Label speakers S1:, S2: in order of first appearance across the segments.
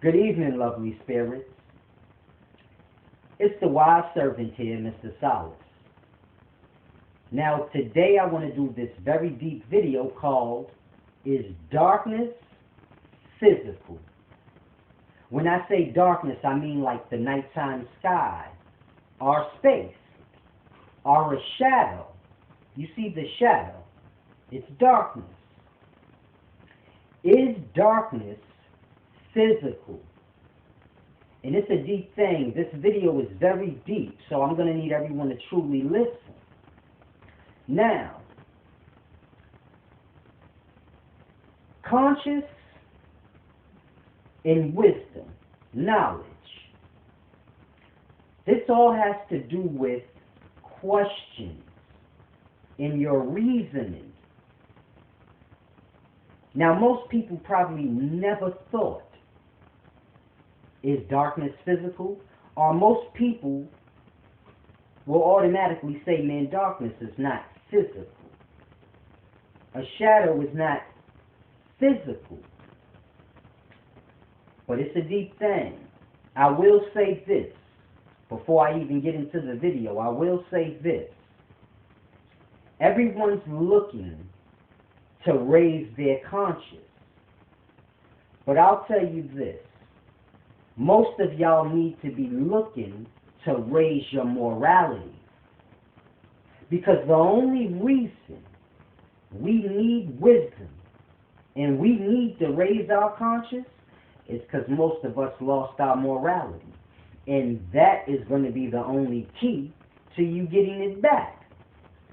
S1: Good evening, lovely spirits. It's the wise servant here, Mr. Solace. Now, today I want to do this very deep video called, Is Darkness Physical? When I say darkness, I mean like the nighttime sky, or space, or a shadow. You see the shadow. It's darkness. Is darkness physical? And it's a deep thing. This video is very deep, so I'm going to need everyone to truly listen. Now, conscious and wisdom, knowledge. This all has to do with questions in your reasoning. Now, most people probably never thought, is darkness physical? Or most people will automatically say, man, darkness is not physical. A shadow is not physical. But it's a deep thing. I will say this, before I even get into the video, I will say this. Everyone's looking to raise their conscience. But I'll tell you this. Most of y'all need to be looking to raise your morality. Because the only reason we need wisdom and we need to raise our conscience is because most of us lost our morality. And that is going to be the only key to you getting it back.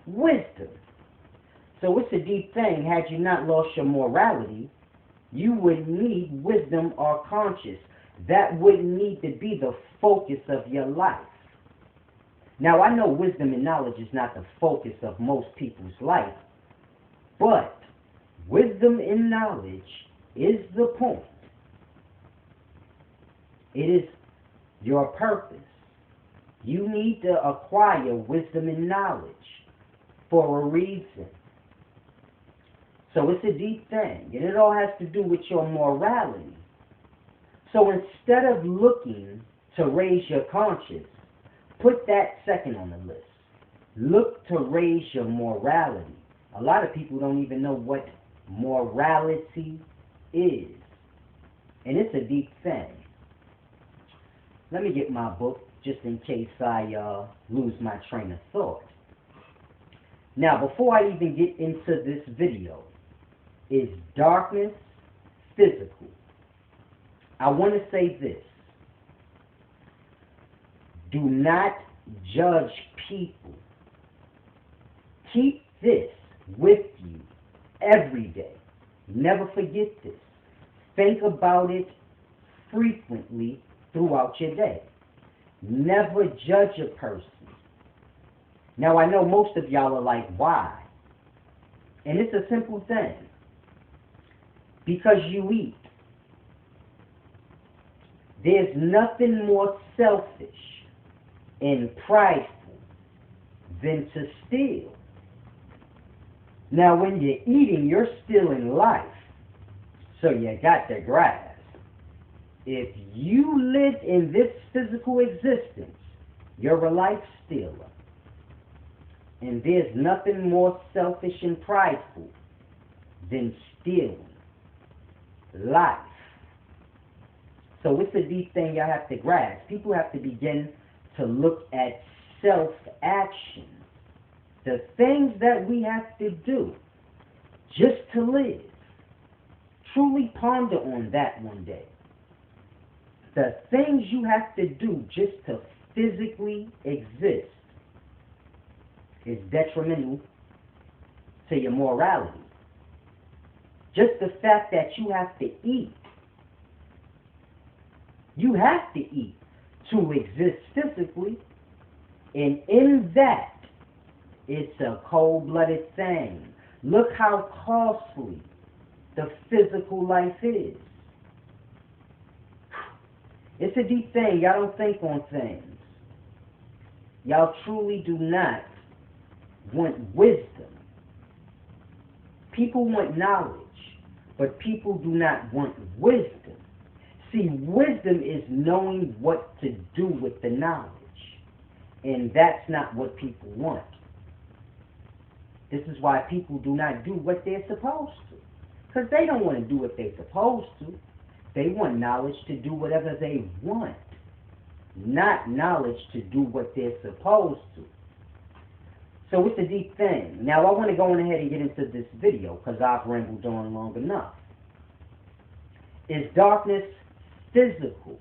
S1: Wisdom. So it's a deep thing. Had you not lost your morality, you would need wisdom or conscience. That would need to be the focus of your life. Now, I know wisdom and knowledge is not the focus of most people's life, but wisdom and knowledge is the point. It is your purpose. You need to acquire wisdom and knowledge for a reason. So it's a deep thing, and it all has to do with your morality. So instead of looking to raise your conscience, put that second on the list. Look to raise your morality. A lot of people don't even know what morality is. And it's a deep thing. Let me get my book, just in case I lose my train of thought. Now, before I even get into this video, is darkness physical? I want to say this. Do not judge people. Keep this with you every day. Never forget this. Think about it frequently throughout your day. Never judge a person. Now, I know most of y'all are like, why? And it's a simple thing. Because you eat. There's nothing more selfish and prideful than to steal. Now, when you're eating, you're stealing life. So you got to grasp. If you live in this physical existence, you're a life stealer. And there's nothing more selfish and prideful than stealing life. So it's a deep thing y'all have to grasp. People have to begin to look at self-action. The things that we have to do just to live. Truly ponder on that one day. The things you have to do just to physically exist is detrimental to your morality. Just the fact that you have to eat. You have to eat to exist physically. And in that, it's a cold-blooded thing. Look how costly the physical life is. It's a deep thing. Y'all don't think on things. Y'all truly do not want wisdom. People want knowledge, but people do not want wisdom. See, wisdom is knowing what to do with the knowledge. And that's not what people want. This is why people do not do what they're supposed to. Because they don't want to do what they're supposed to. They want knowledge to do whatever they want. Not knowledge to do what they're supposed to. So it's a deep thing. Now I want to go on ahead and get into this video because I've rambled on long enough. Is darkness physical?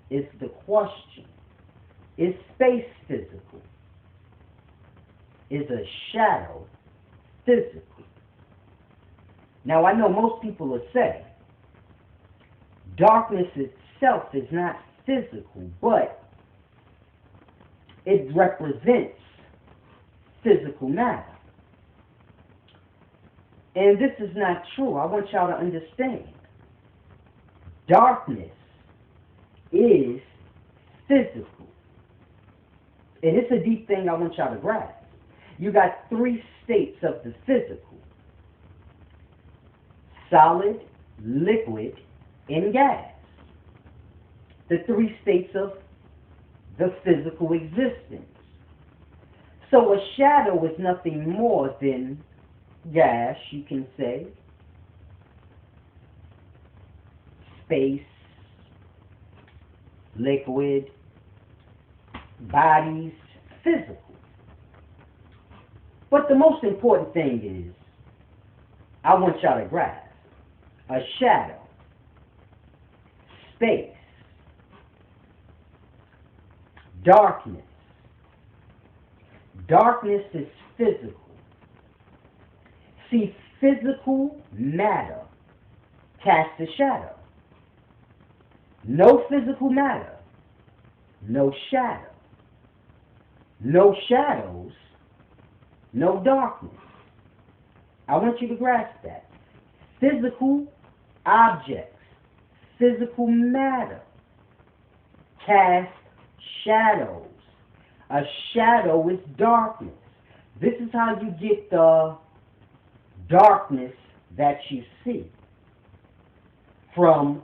S1: Is the question. Is space physical? Is a shadow physical? Now I know most people will say darkness itself is not physical, but it represents physical matter. And this is not true. I want y'all to understand. Darkness is physical. And it's a deep thing I want y'all to grasp. You got three states of the physical. Solid, liquid, and gas. The three states of the physical existence. So a shadow is nothing more than gas, you can say, space, liquid, bodies, physical. But the most important thing is, I want y'all to grasp, a shadow, space, darkness. Darkness is physical. See, physical matter casts a shadow. No physical matter, no shadow. No shadows, no darkness. I want you to grasp that. Physical objects, physical matter cast shadows. A shadow is darkness. This is how you get the darkness that you see from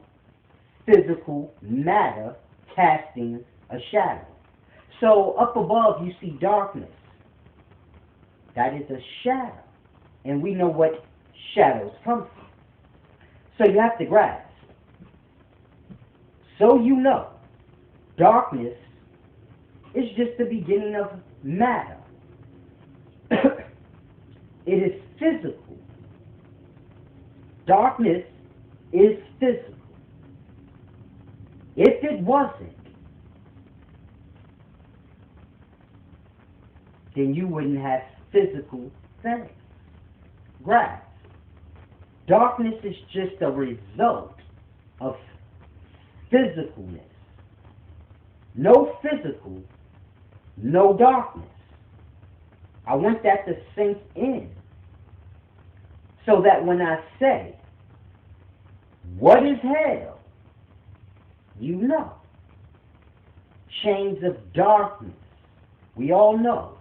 S1: physical matter casting a shadow. So up above you see darkness. That is a shadow. And we know what shadows come from. So you have to grasp. So you know, darkness is just the beginning of matter. It is physical. Darkness is physical. If it wasn't, then you wouldn't have physical things. Grasp. Darkness is just a result of physicalness. No physical, no darkness. I want that to sink in. So that when I say, what is hell? You know. Chains of darkness. We all know.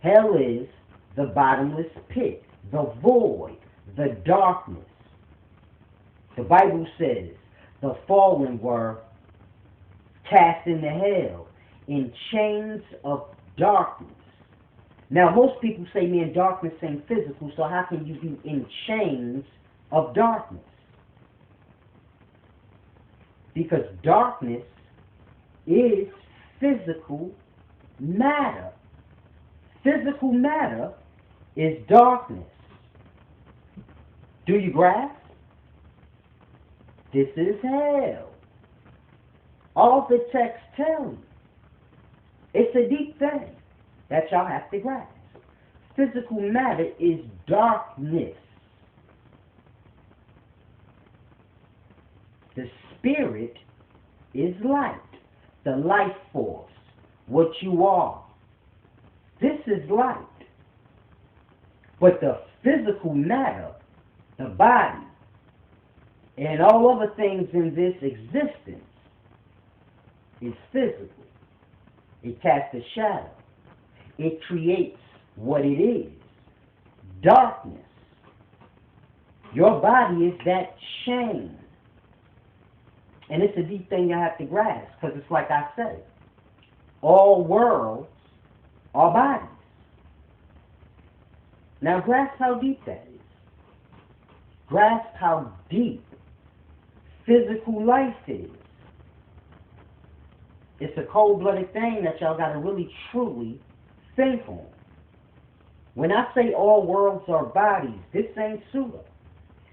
S1: Hell is the bottomless pit, the void, the darkness. The Bible says the fallen were cast into hell in chains of darkness. Now, most people say, man, darkness ain't physical, so how can you be in chains of darkness? Because darkness is physical matter. Physical matter is darkness. Do you grasp? This is hell. All the texts tell you. It's a deep thing that y'all have to grasp. Physical matter is darkness. The spirit is light, the life force, what you are. This is light. But the physical matter, the body, and all other things in this existence is physical. It casts a shadow. It creates what it is. Darkness. Your body is that chain And it's a deep thing you have to grasp, because it's like I say, all worlds are bodies. Now grasp how deep that is. Grasp how deep physical life is. It's a cold-blooded thing that y'all got to really, truly think on. When I say all worlds are bodies, this ain't pseudo.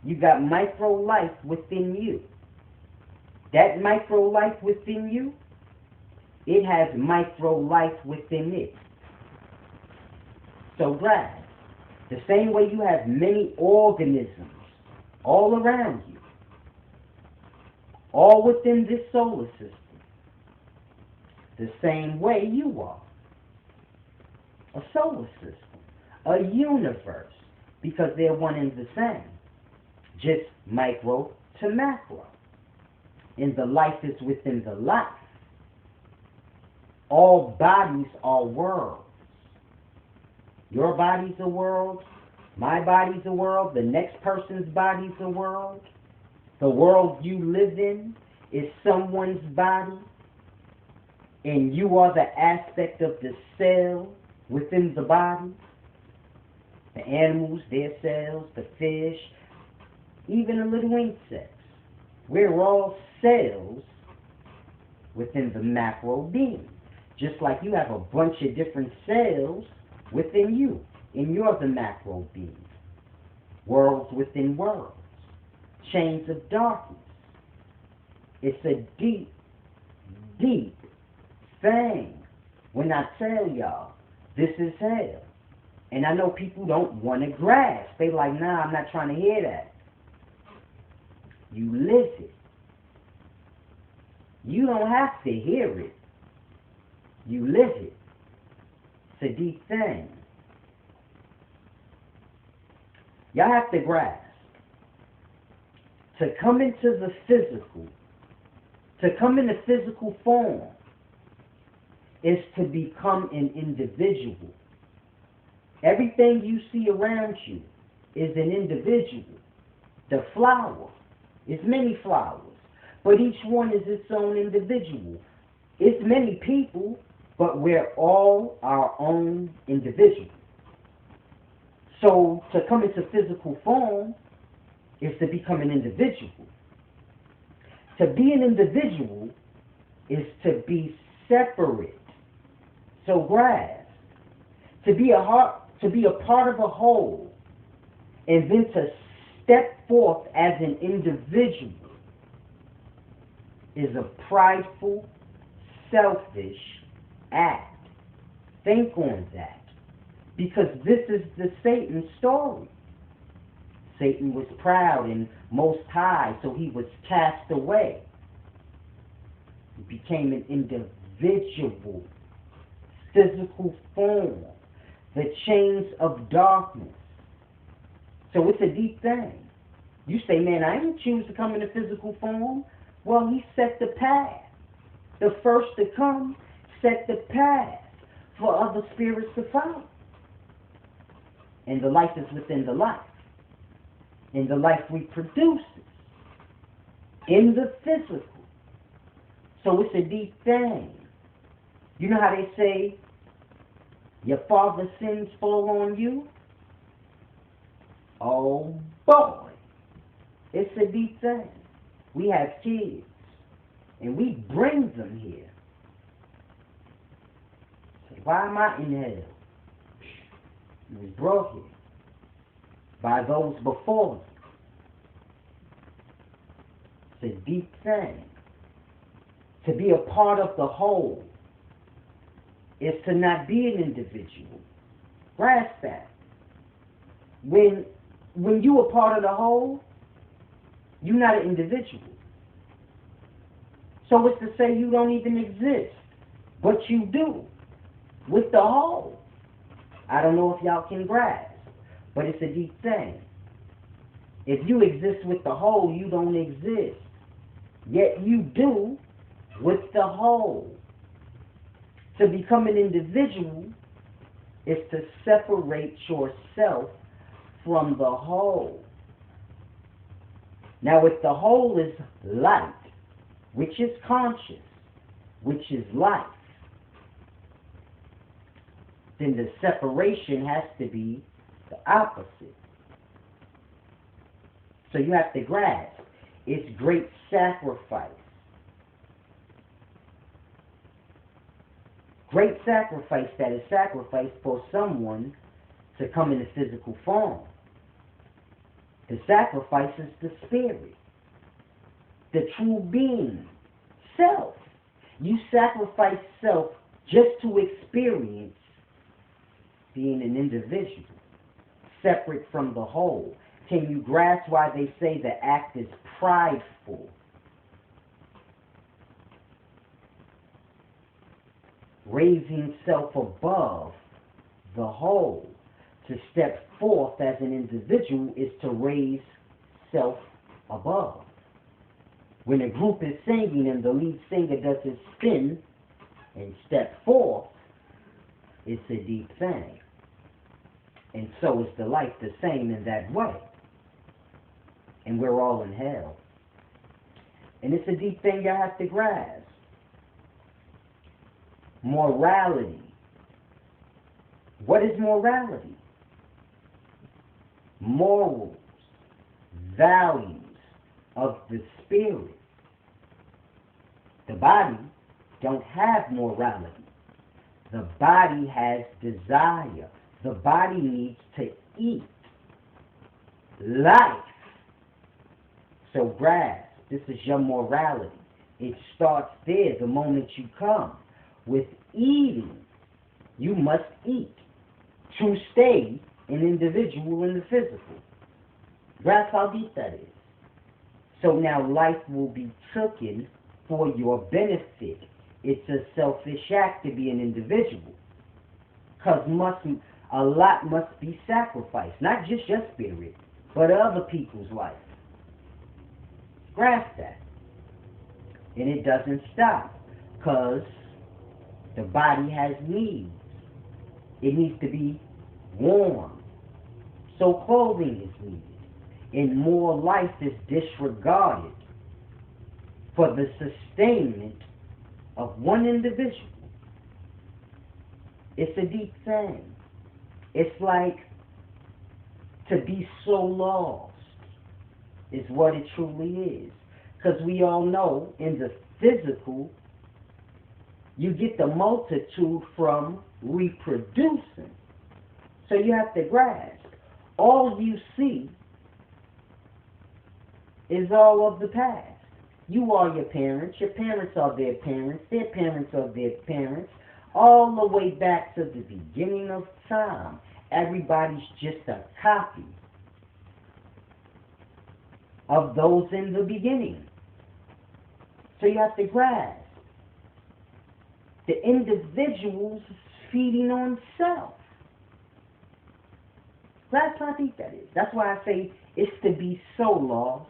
S1: You got micro-life within you. That micro-life within you, it has micro-life within it. So grasp. The same way you have many organisms all around you, all within this solar system, the same way you are. A solar system, a universe, because they're one and the same, just micro to macro. And the life is within the life. All bodies are worlds. Your body's a world, my body's a world, the next person's body's a world. The world you live in is someone's body, and you are the aspect of the cell within the body. The animals, their cells, the fish, even the little insects. We're all cells within the macro being. Just like you have a bunch of different cells within you, and you're the macro being. Worlds within worlds. Chains of darkness. It's a deep, deep thing when I tell y'all this is hell. And I know people don't want to grasp. They like, nah, I'm not trying to hear that. You live it. You don't have to hear it. You live it. It's a deep thing. Y'all have to grasp. To come into the physical, to come in a physical form, is to become an individual. Everything you see around you is an individual. The flower is many flowers, but each one is its own individual. It's many people, but we're all our own individual. So to come into physical form is to become an individual. To be an individual is to be separate. So grasp. To be a part of a whole, and then to step forth as an individual is a prideful, selfish act. Think on that. Because this is the Satan story. Satan was proud and most high, so he was cast away. He became an individual, physical form, the chains of darkness. So it's a deep thing. You say, man, I didn't choose to come in a physical form. Well, he set the path. The first to come set the path for other spirits to follow. And the life is within the life. And the life reproduces in the physical. So it's a deep thing. You know how they say, your father's sins fall on you? Oh boy. It's a deep thing. We have kids, and we bring them here. So why am I in hell? It was brought here by those before you. It's a deep thing. To be a part of the whole is to not be an individual. Grasp that. When you are part of the whole, you're not an individual. So it's to say you don't even exist, but you do with the whole. I don't know if y'all can grasp, but it's a deep thing. If you exist with the whole, you don't exist. Yet you do with the whole. To become an individual is to separate yourself from the whole. Now, if the whole is light, which is conscious, which is life, then the separation has to be the opposite. So you have to grasp, it's great sacrifice. Great sacrifice that is sacrificed for someone to come in a physical form. The sacrifice is the spirit, the true being, self. You sacrifice self just to experience being an individual, separate from the whole. Can you grasp why they say the act is prideful? Raising self above the whole. To step forth as an individual is to raise self above. When a group is singing and the lead singer does his spin and step forth, it's a deep thing. And so is the life the same in that way. And we're all in hell. And it's a deep thing you have to grasp. Morality. What is morality? Morals, values of the spirit. The body don't have morality. The body has desire. The body needs to eat. Life. So grasp, this is your morality. It starts there the moment you come. With eating, you must eat to stay an individual in the physical. Grasp how deep that is. So now life will be taken for your benefit. It's a selfish act to be an individual. Because a lot must be sacrificed. Not just your spirit, but other people's life. Grasp that. And it doesn't stop. Because the body has needs. It needs to be warm. So clothing is needed. And more life is disregarded for the sustainment of one individual. It's a deep thing. It's like to be so lost is what it truly is. Because we all know in the physical, you get the multitude from reproducing. So you have to grasp. All you see is all of the past. You are your parents are their parents are their parents, all the way back to the beginning of time. Everybody's just a copy of those in the beginning. So you have to grasp. The individual's feeding on self. That's how deep that is. That's why I say it's to be so lost.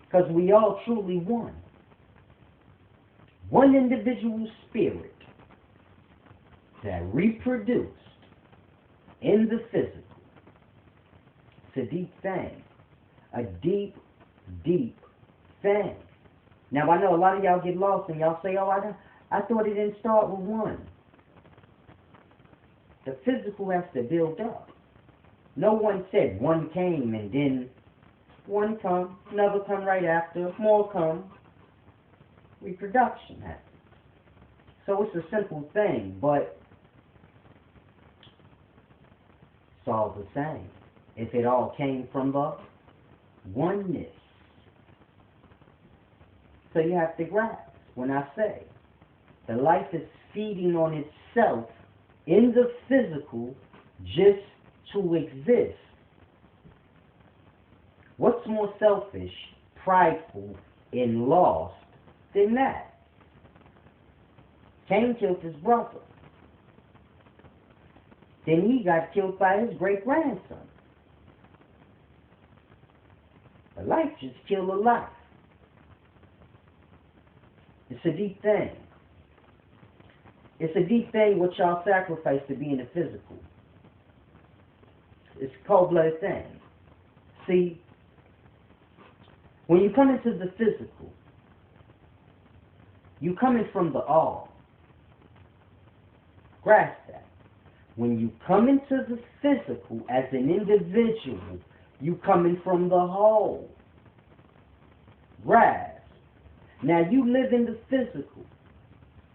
S1: Because we all truly one. One individual spirit that reproduced in the physical. It's a deep thing. A deep, deep thing. Now I know a lot of y'all get lost and y'all say, oh, I thought it didn't start with one. The physical has to build up. No one said one came and then one come, another come right after, more come. Reproduction happens. So it's a simple thing, but it's all the same. If it all came from the oneness. So you have to grasp when I say the life is feeding on itself in the physical just to exist. What's more selfish, prideful, and lost than that? Cain killed his brother. Then he got killed by his great-grandson. A life just killed a life. It's a deep thing. It's a deep thing what y'all sacrifice to be in the physical. It's a cold-blooded thing. See, When you come into the physical, you coming from the all. Grasp that. When you come into the physical as an individual, you coming from the whole. Grasp. Now you live in the physical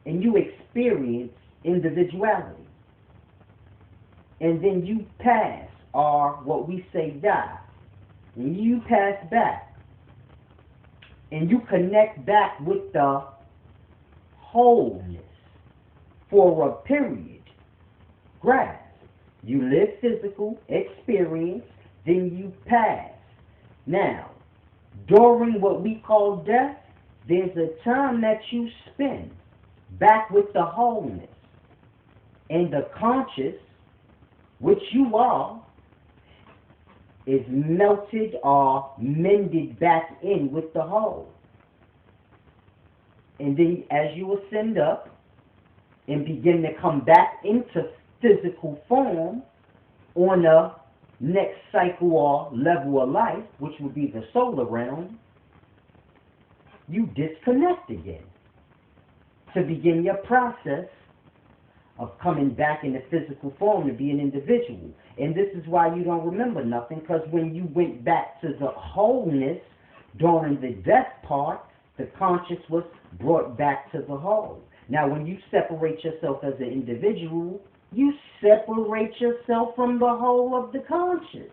S1: and you experience individuality. And then you pass, or what we say die. And you pass back. And you connect back with the wholeness for a period. Grasp. You live physical, experience, then you pass. Now, during what we call death, there's a time that you spend back with the wholeness. And the conscious, which you are, is melted or mended back in with the whole. And then as you ascend up and begin to come back into physical form on a next cycle or level of life, which would be the solar realm, you disconnect again to begin your process of coming back in the physical form to be an individual. And this is why you don't remember nothing, because when you went back to the wholeness during the death part, the conscious was brought back to the whole. Now, when you separate yourself as an individual, you separate yourself from the whole of the conscious.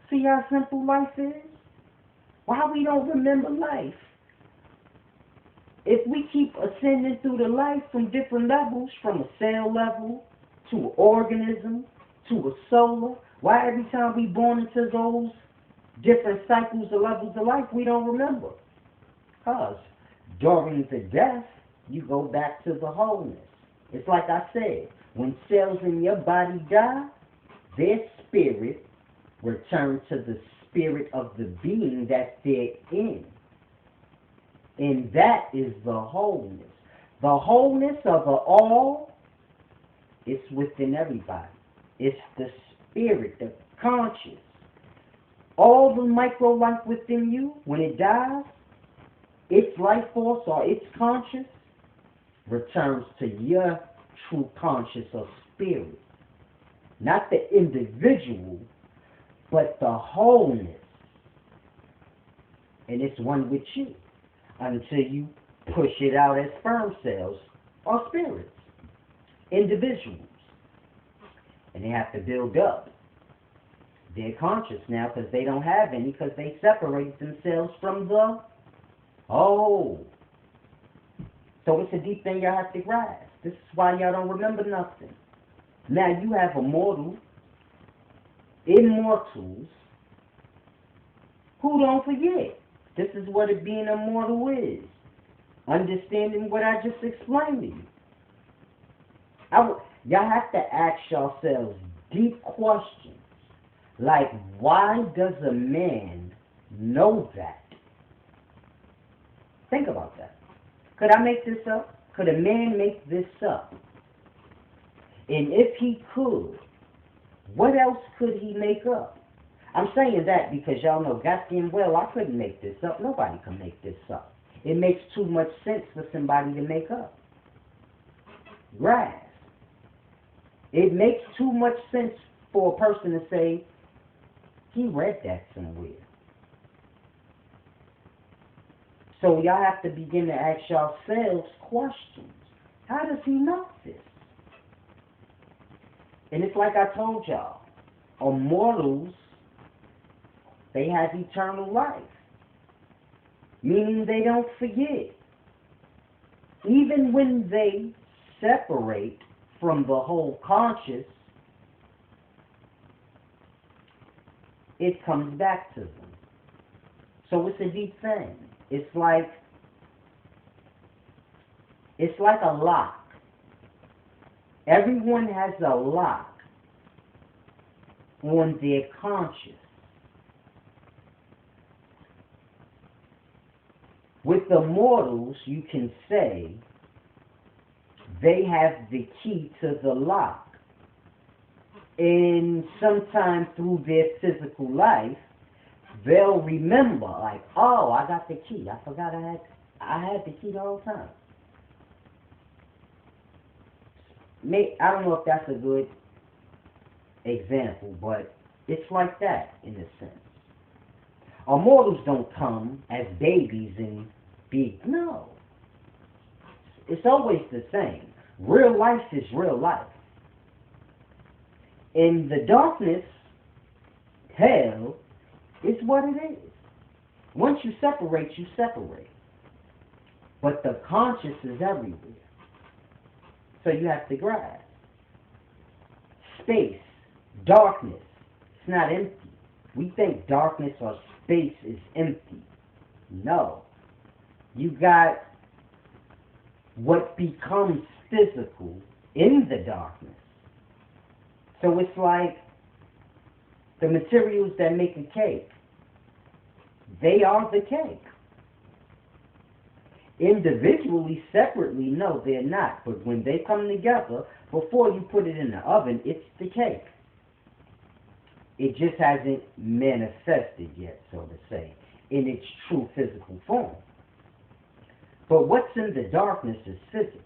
S1: See how simple life is? Why we don't remember life? If we keep ascending through the life from different levels, from a cell level to an organism to a solar, why every time we born into those different cycles or levels of life, we don't remember? Because during the death, you go back to the wholeness. It's like I said, when cells in your body die, their spirit returns to the spirit of the being that they're in. And that is the wholeness. The wholeness of the all is within everybody. It's the spirit, the conscious. All the micro life within you, when it dies, its life force or its conscious returns to your true conscious or spirit. Not the individual, but the wholeness. And it's one with you until you push it out as sperm cells or spirits, individuals. And they have to build up their conscious now because they don't have any, because they separated themselves from the whole. So it's a deep thing y'all have to grasp. This is why y'all don't remember nothing. Now you have immortals who don't forget. This is what it being immortal is. Understanding what I just explained to you. Y'all have to ask yourselves deep questions. Like, why does a man know that? Think about that. Could I make this up? Could a man make this up? And if he could, what else could he make up? I'm saying that because y'all know goddamn well I couldn't make this up. Nobody can make this up. It makes too much sense for somebody to make up. Grasp. It makes too much sense for a person to say, he read that somewhere. So y'all have to begin to ask yourselves questions. How does he know this? And it's like I told y'all, immortals, they have eternal life. Meaning they don't forget. Even when they separate from the whole conscious, it comes back to them. So it's a deep thing. It's like a lock. Everyone has a lock on their conscious. With the mortals, you can say they have the key to the lock. And sometime through their physical life, they'll remember, like, oh, I got the key. I forgot I had the key the whole time. I don't know if that's a good example, but it's like that in a sense. Our mortals don't come as babies and no. It's always the same. Real life is real life. In the darkness, hell is what it is. Once you separate, you separate. But the conscious is everywhere. So you have to grasp. Space, darkness, it's not empty. We think darkness or space is empty. No. You got what becomes physical in the darkness. So it's like the materials that make a cake. They are the cake. Individually, separately, no, they're not. But when they come together, before you put it in the oven, it's the cake. It just hasn't manifested yet, so to say, in its true physical form. But what's in the darkness is physical.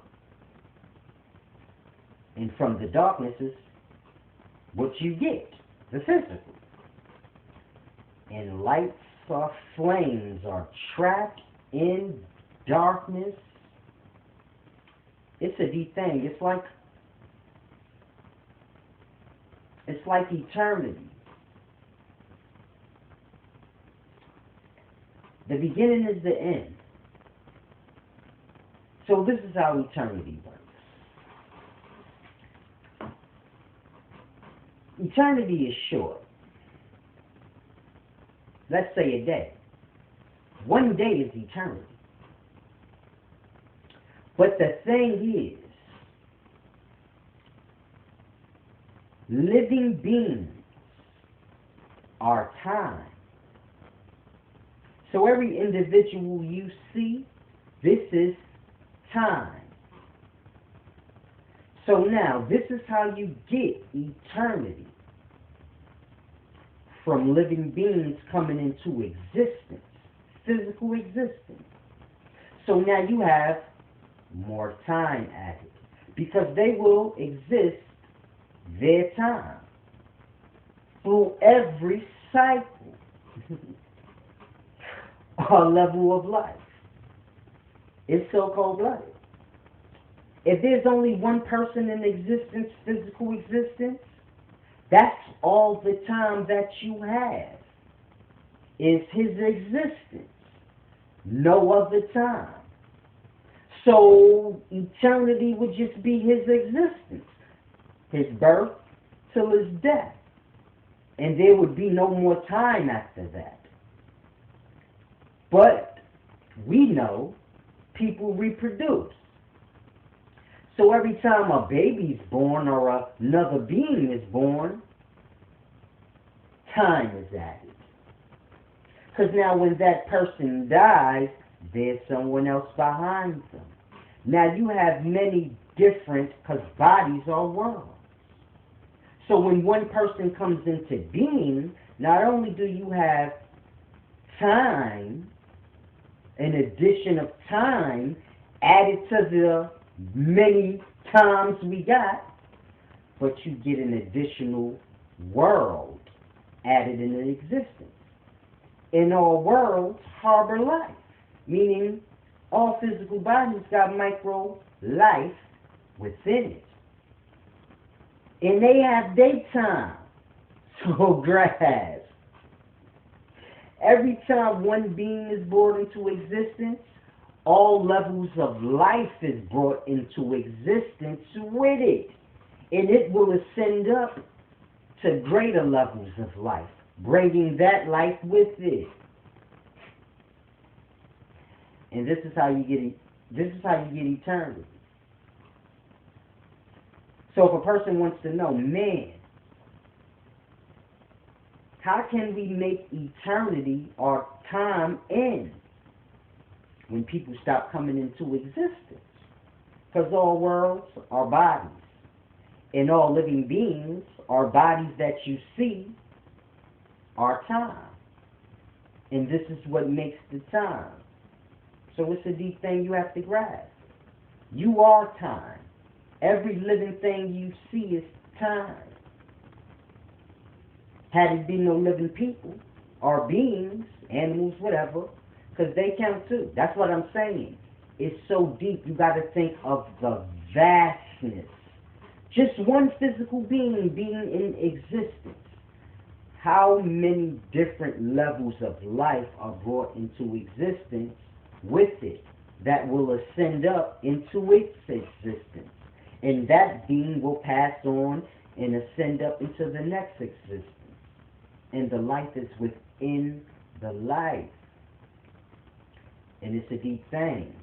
S1: And from the darkness is what you get, the physical. And lights or flames are trapped in darkness. It's a deep thing. It's like eternity. The beginning is the end. So this is how eternity works. Eternity is short. Let's say a day. One day is eternity. But the thing is, living beings are time. So every individual you see, this is time. So now, this is how you get eternity. From living beings coming into existence, physical existence. So now you have more time added, because they will exist their time through every cycle or level of life. It's so cold-blooded. If there's only one person in existence, physical existence, that's all the time that you have, is his existence. No other time. So eternity would just be his existence. His birth till his death. And there would be no more time after that. But we know people reproduce. So every time a baby's born or another being is born, time is added. Because now when that person dies, there's someone else behind them. Now you have many different, because bodies are worlds. So when one person comes into being, not only do you have time, an addition of time added to the many times we got, but you get an additional world added into existence. And all worlds harbor life, meaning all physical bodies got micro life within it. And they have daytime. So grasp. Every time one being is brought into existence, all levels of life is brought into existence with it. And it will ascend up to greater levels of life, bringing that life with it. And this is how you get eternity. So if a person wants to know, man, how can we make eternity or time end when people stop coming into existence? Because all worlds are bodies, and all living beings are bodies that you see are time. And this is what makes the time. So it's a deep thing you have to grasp. You are time. Every living thing you see is time. Had it been no living people or beings, animals, whatever, because they count too. That's what I'm saying. It's so deep, you got to think of the vastness. Just one physical being in existence. How many different levels of life are brought into existence with it that will ascend up into its existence? And that being will pass on and ascend up into the next existence. And the life is within the life. And it's a deep thing.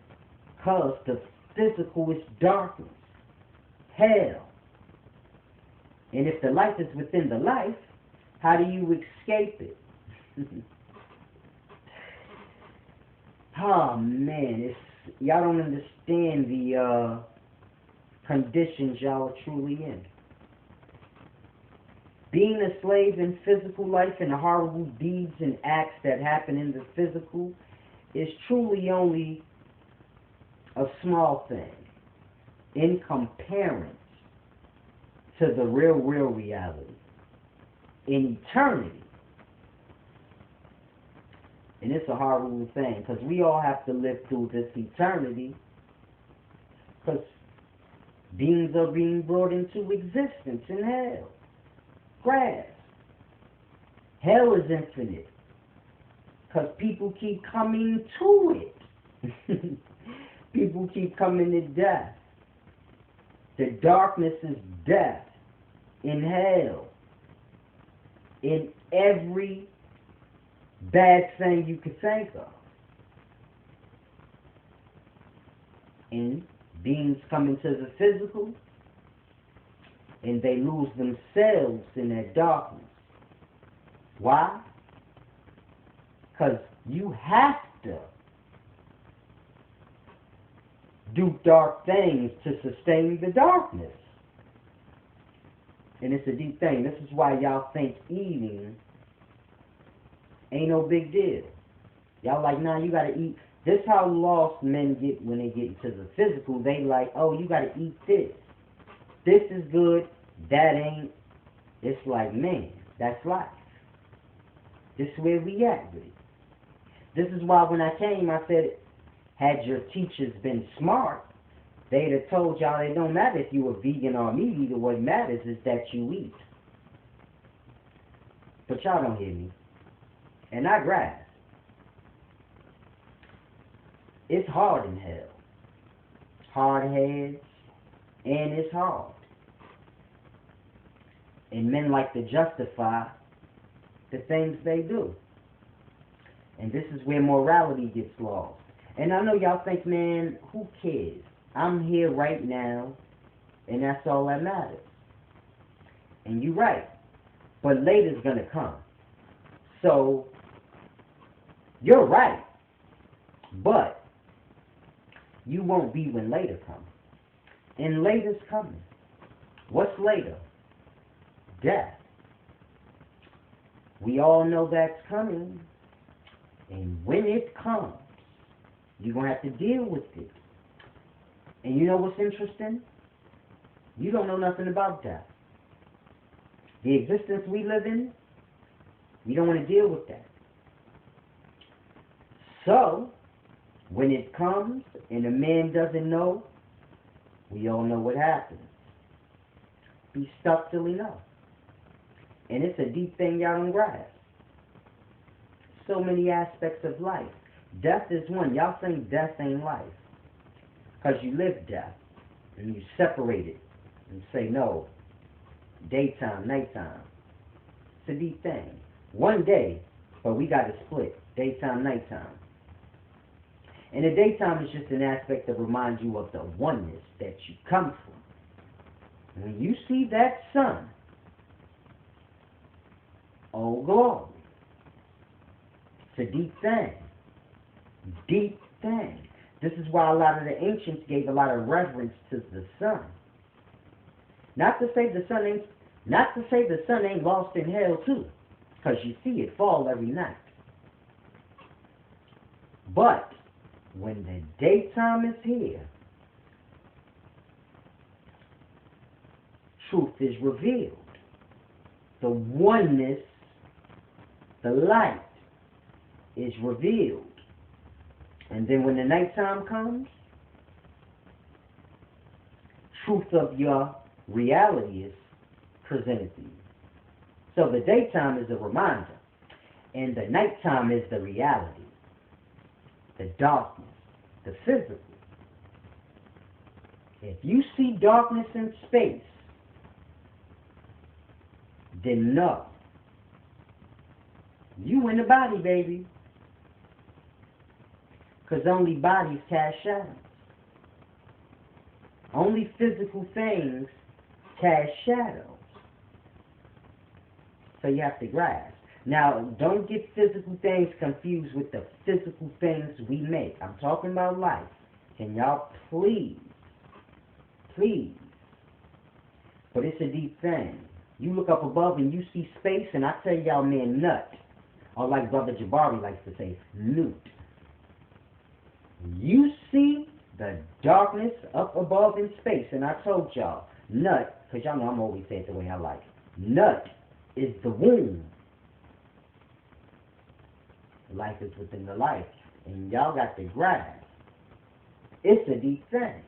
S1: Because the physical is darkness, hell. And if the life is within the life, how do you escape it? Oh man, y'all don't understand the conditions y'all are truly in. Being a slave in physical life and the horrible deeds and acts that happen in the physical is truly only a small thing in comparison to the real reality in eternity. And it's a horrible thing because we all have to live through this eternity because beings are being brought into existence in hell. Grass. Hell is infinite because people keep coming to it. People keep coming to death. The darkness is death in hell. In every bad thing you could think of. And beings come into the physical and they lose themselves in that darkness. Why? Because you have to do dark things to sustain the darkness. And it's a deep thing. This is why y'all think eating ain't no big deal. Y'all like, nah, you gotta eat. This how lost men get when they get into the physical. They like, oh, you gotta eat this. This is good, that ain't. It's like, man, that's life. This is where we at with it. This is why when I came, I said, had your teachers been smart, they'd have told y'all it don't matter if you a vegan or meat eater. What matters is that you eat. But y'all don't hear me. And I grasp. It's hard in hell. Hard heads, and it's hard. And men like to justify the things they do. And this is where morality gets lost. And I know y'all think, man, who cares? I'm here right now, and that's all that matters. And you're right. But later's going to come. So, you're right. But you won't be when later comes. And later's coming. What's later? Death. We all know that's coming. And when it comes, you're going to have to deal with it. And you know what's interesting? You don't know nothing about death. The existence we live in, we don't want to deal with that. So, when it comes and a man doesn't know, we all know what happens. Be stuck till he knows. And it's a deep thing y'all don't grasp. So many aspects of life. Death is one. Y'all think death ain't life. Because you live death. And you separate it. And say, no. Daytime, nighttime. It's a deep thing. One day, but we got to split. Daytime, nighttime. And the daytime is just an aspect that reminds you of the oneness that you come from. When you see that sun, oh glory. It's a deep thing. Deep thing. This is why a lot of the ancients gave a lot of reverence to the sun. Not to say the sun ain't lost in hell too, because you see it fall every night. But when the daytime is here, truth is revealed. The oneness, the light, is revealed. And then when the nighttime comes, truth of your reality is presented to you. So the daytime is a reminder, and the nighttime is the reality, the darkness, the physical. If you see darkness in space, then no. You in the body, baby. Because only bodies cast shadows. Only physical things cast shadows. So you have to grasp. Now, don't get physical things confused with the physical things we make. I'm talking about life. Can y'all please, but it's a deep thing. You look up above and you see space, and I tell y'all, man, nut. Or like Brother Jabari likes to say, newt. You see the darkness up above in space, and I told y'all, nut, because y'all know I'm always saying it the way I like. Nut is the womb. Life is within the life. And y'all got to grasp. It's a deep thing.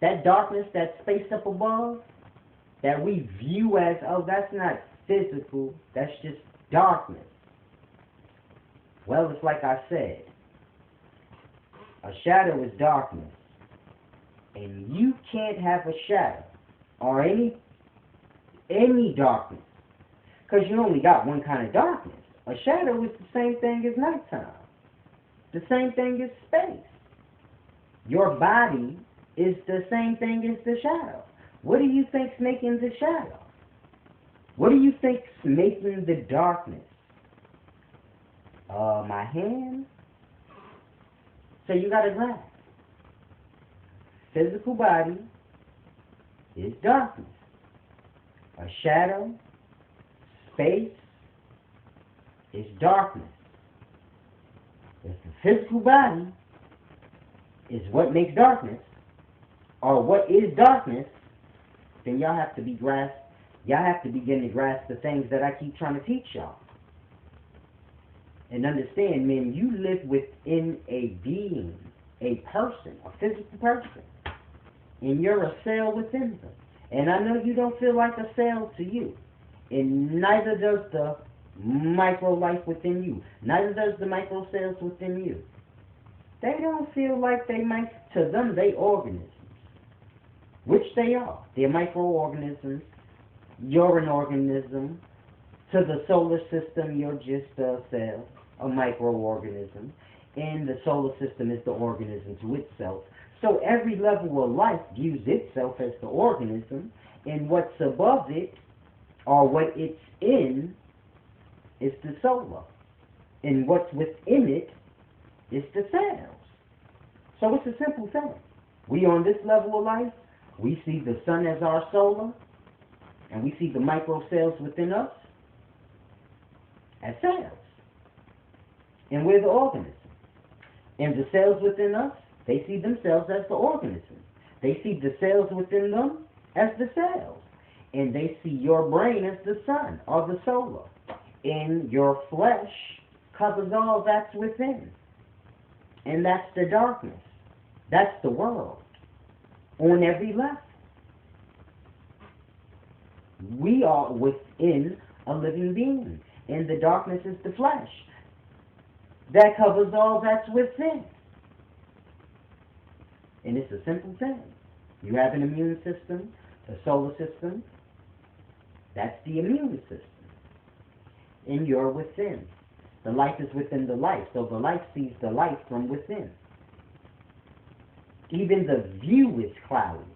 S1: That darkness, that space up above, that we view as, oh, that's not physical, that's just darkness. Well, it's like I said, a shadow is darkness. And you can't have a shadow or any darkness, because you only got one kind of darkness. A shadow is the same thing as nighttime. The same thing as space. Your body is the same thing as the shadow. What do you think's making the shadow? What do you think's making the darkness? My hand? So you gotta grasp. Physical body is darkness. A shadow, space, is darkness. If the physical body is what makes darkness, or what is darkness, then y'all have to begin to grasp the things that I keep trying to teach y'all. And understand, man, you live within a being, a person, a physical person. And you're a cell within them. And I know you don't feel like a cell to you. And neither does the micro life within you. Neither does the micro cells within you. They don't feel like they might, to them, they organisms. Which they are. They're microorganisms. You're an organism. To the solar system, you're just a cell, a microorganism. And the solar system is the organism to itself. So every level of life views itself as the organism, and what's above it, or what it's in, is the solar. And what's within it is the cells. So it's a simple thing. We on this level of life, we see the sun as our solar, and we see the micro cells within us as cells. And we're the organism. And the cells within us, they see themselves as the organism. They see the cells within them as the cells. And they see your brain as the sun or the solar. And your flesh covers all that's within. And that's the darkness. That's the world. On every level. We are within a living being. And the darkness is the flesh. That covers all that's within. And it's a simple thing. You have an immune system, a solar system. That's the immune system. And you're within. The life is within the life. So the life sees the life from within. Even the view is clouded.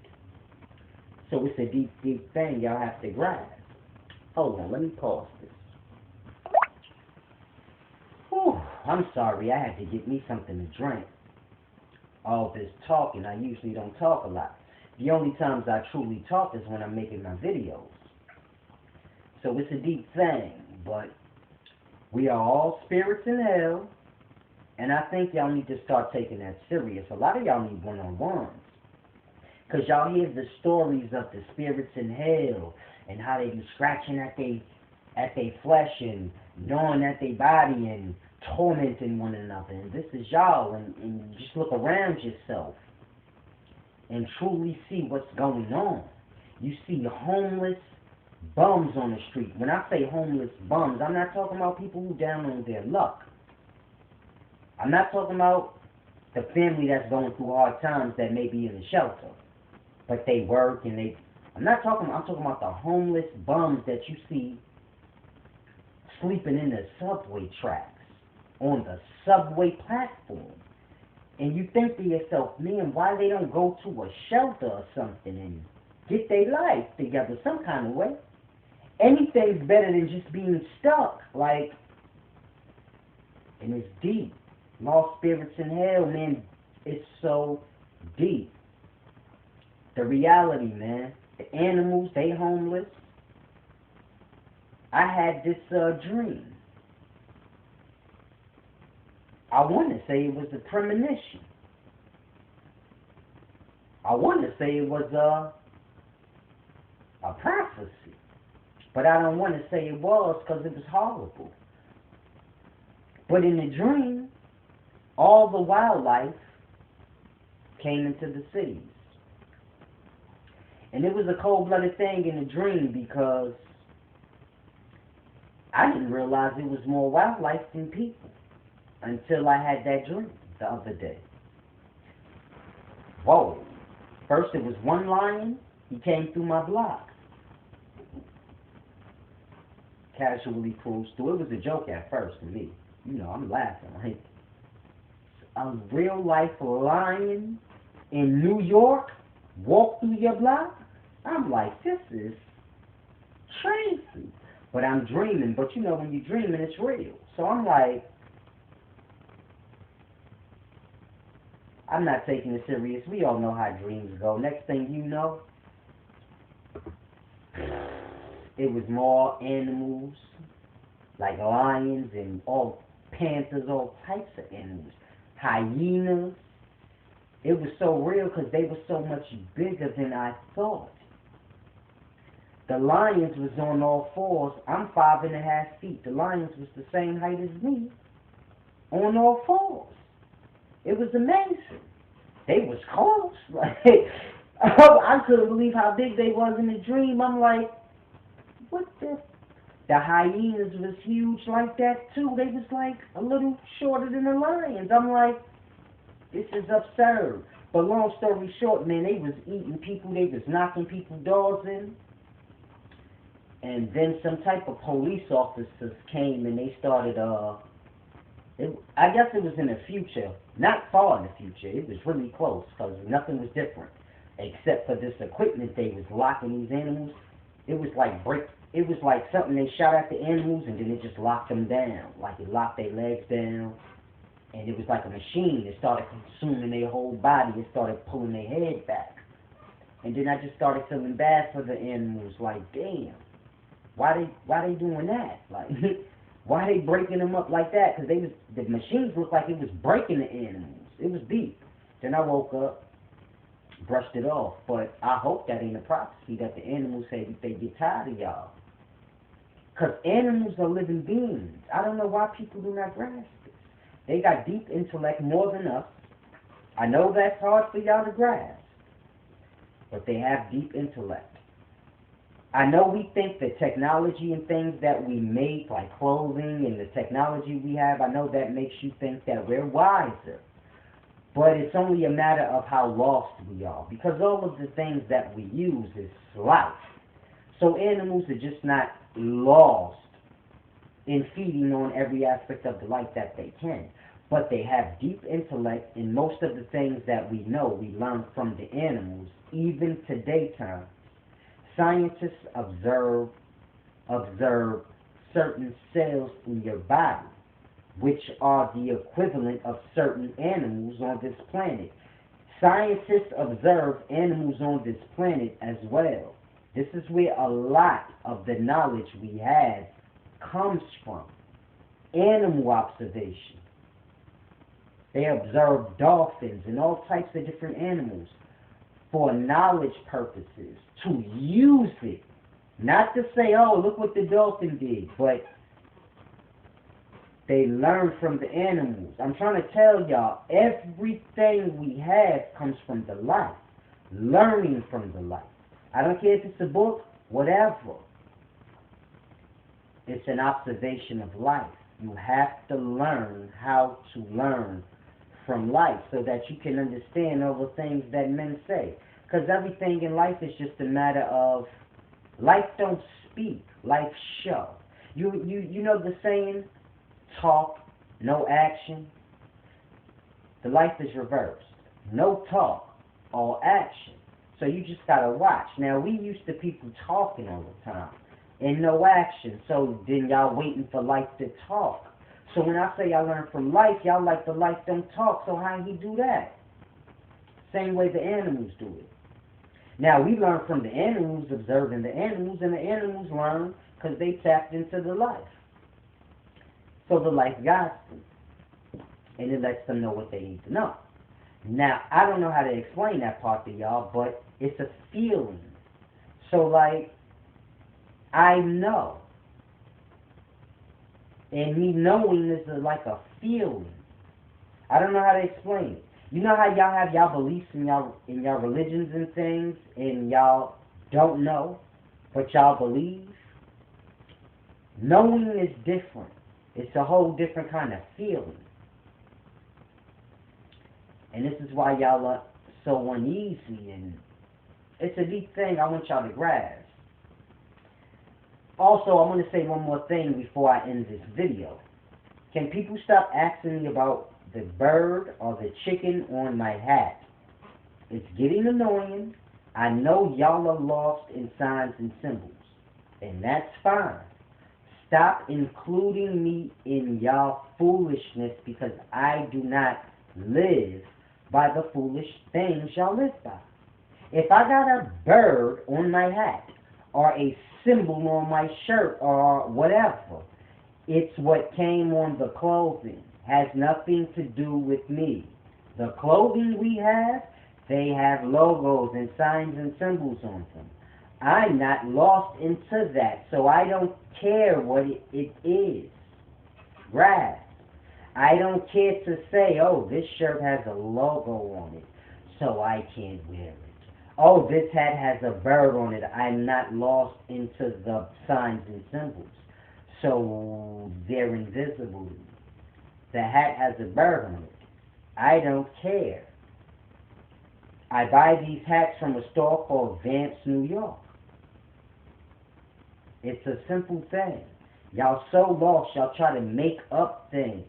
S1: So it's a deep, deep thing y'all have to grasp. Hold on, let me pause this. Whew, I'm sorry, I had to get me something to drink. All this talking, I usually don't talk a lot. The only times I truly talk is when I'm making my videos. So it's a deep thing, but we are all spirits in hell, And I think y'all need to start taking that serious. A lot of y'all need one-on-ones. Because y'all hear the stories of the spirits in hell and how they be scratching at they flesh and gnawing at their body and tormenting one another. And this is y'all. And just look around yourself and truly see what's going on. You see homeless bums on the street. When I say homeless bums, I'm not talking about people who down on their luck. I'm not talking about the family that's going through hard times that may be in the shelter, but they work and I'm talking about the homeless bums that you see sleeping in the subway tracks, on the subway platform. And you think to yourself, man, why they don't go to a shelter or something and get their life together some kind of way? Anything's better than just being stuck, like, and it's deep. Lost spirits in hell, man, it's so deep. The reality, man, the animals, they homeless. I had this dream. I want to say it was a premonition. I want to say it was a prophecy. But I don't want to say it was because it was horrible. But in the dream, all the wildlife came into the cities. And it was a cold-blooded thing in the dream because I didn't realize it was more wildlife than people until I had that dream the other day. Whoa. First it was one lion. He came through my block. Casually cruised through. It was a joke at first to me. You know, I'm laughing. Like, a real-life lion in New York walk through your block? I'm like, this is crazy. But I'm dreaming. But you know, when you're dreaming, it's real. So I'm like, I'm not taking it serious. We all know how dreams go. Next thing you know, it was more animals, like lions and all panthers, all types of animals. Hyenas. It was so real because they were so much bigger than I thought. The lions was on all fours. I'm 5.5 feet. The lions was the same height as me, on all fours. It was amazing. They was close. Like, I couldn't believe how big they was in the dream. I'm like, what the? The hyenas was huge like that too. They was like a little shorter than the lions. I'm like, this is absurd. But long story short, man, they was eating people. They was knocking people's doors in. And then some type of police officers came and they started, I guess it was in the future. Not far in the future. It was really close because nothing was different. Except for this equipment they was locking these animals. It was like something they shot at the animals and then it just locked them down. Like it locked their legs down. And it was like a machine. It started consuming their whole body. It started pulling their head back. And then I just started feeling bad for the animals. Like, damn. Why they doing that? Like, why they breaking them up like that? Because the machines looked like it was breaking the animals. It was deep. Then I woke up, brushed it off. But I hope that ain't a prophecy that the animals say that they get tired of y'all. Because animals are living beings. I don't know why people do not grasp this. They got deep intellect more than us. I know that's hard for y'all to grasp. But they have deep intellect. I know we think the technology and things that we make, like clothing and the technology we have, I know that makes you think that we're wiser. But it's only a matter of how lost we are. Because all of the things that we use is life. So animals are just not lost in feeding on every aspect of the life that they can. But they have deep intellect, and most of the things that we know, we learn from the animals, even to daytime. Scientists observe certain cells in your body, which are the equivalent of certain animals on this planet. Scientists observe animals on this planet as well. This is where a lot of the knowledge we have comes from. Animal observation. They observe dolphins and all types of different animals for knowledge purposes, to use it. Not to say, oh, look what the dolphin did, but they learn from the animals. I'm trying to tell y'all, everything we have comes from the life. Learning from the life. I don't care if it's a book, whatever. It's an observation of life. You have to learn how to learn from life so that you can understand all the things that men say. Because everything in life is just a matter of, life don't speak, life show. You know the saying, talk, no action? The life is reversed. No talk, all action. So you just gotta watch. Now we used to people talking all the time and no action. So then y'all waiting for life to talk. So when I say y'all learn from life, y'all like the life don't talk. So how he do that? Same way the animals do it. Now we learn from the animals, observing the animals, and the animals learn because they tapped into the life. So the life guides them, and it lets them know what they need to know. Now, I don't know how to explain that part to y'all, but it's a feeling. So, like, I know. And me knowing is like a feeling. I don't know how to explain it. You know how y'all have y'all beliefs in y'all religions and things, and y'all don't know, but y'all believe? Knowing is different. It's a whole different kind of feeling. And this is why y'all are so uneasy, and it's a deep thing I want y'all to grasp. Also, I'm going to say one more thing before I end this video. Can people stop asking me about the bird or the chicken on my hat? It's getting annoying. I know y'all are lost in signs and symbols, and that's fine. Stop including me in y'all foolishness, because I do not live by the foolish things y'all live by. If I got a bird on my hat or a symbol on my shirt or whatever, it's what came on the clothing. Has nothing to do with me. The clothing we have, they have logos and signs and symbols on them. I'm not lost into that, so I don't care what it is. Grasp. I don't care to say, oh, this shirt has a logo on it, so I can't wear it. Oh, this hat has a bird on it. I'm not lost into the signs and symbols, so they're invisible to me. The hat has a bird on it. I don't care. I buy these hats from a store called Vance, New York. It's a simple thing. Y'all so lost, y'all try to make up things.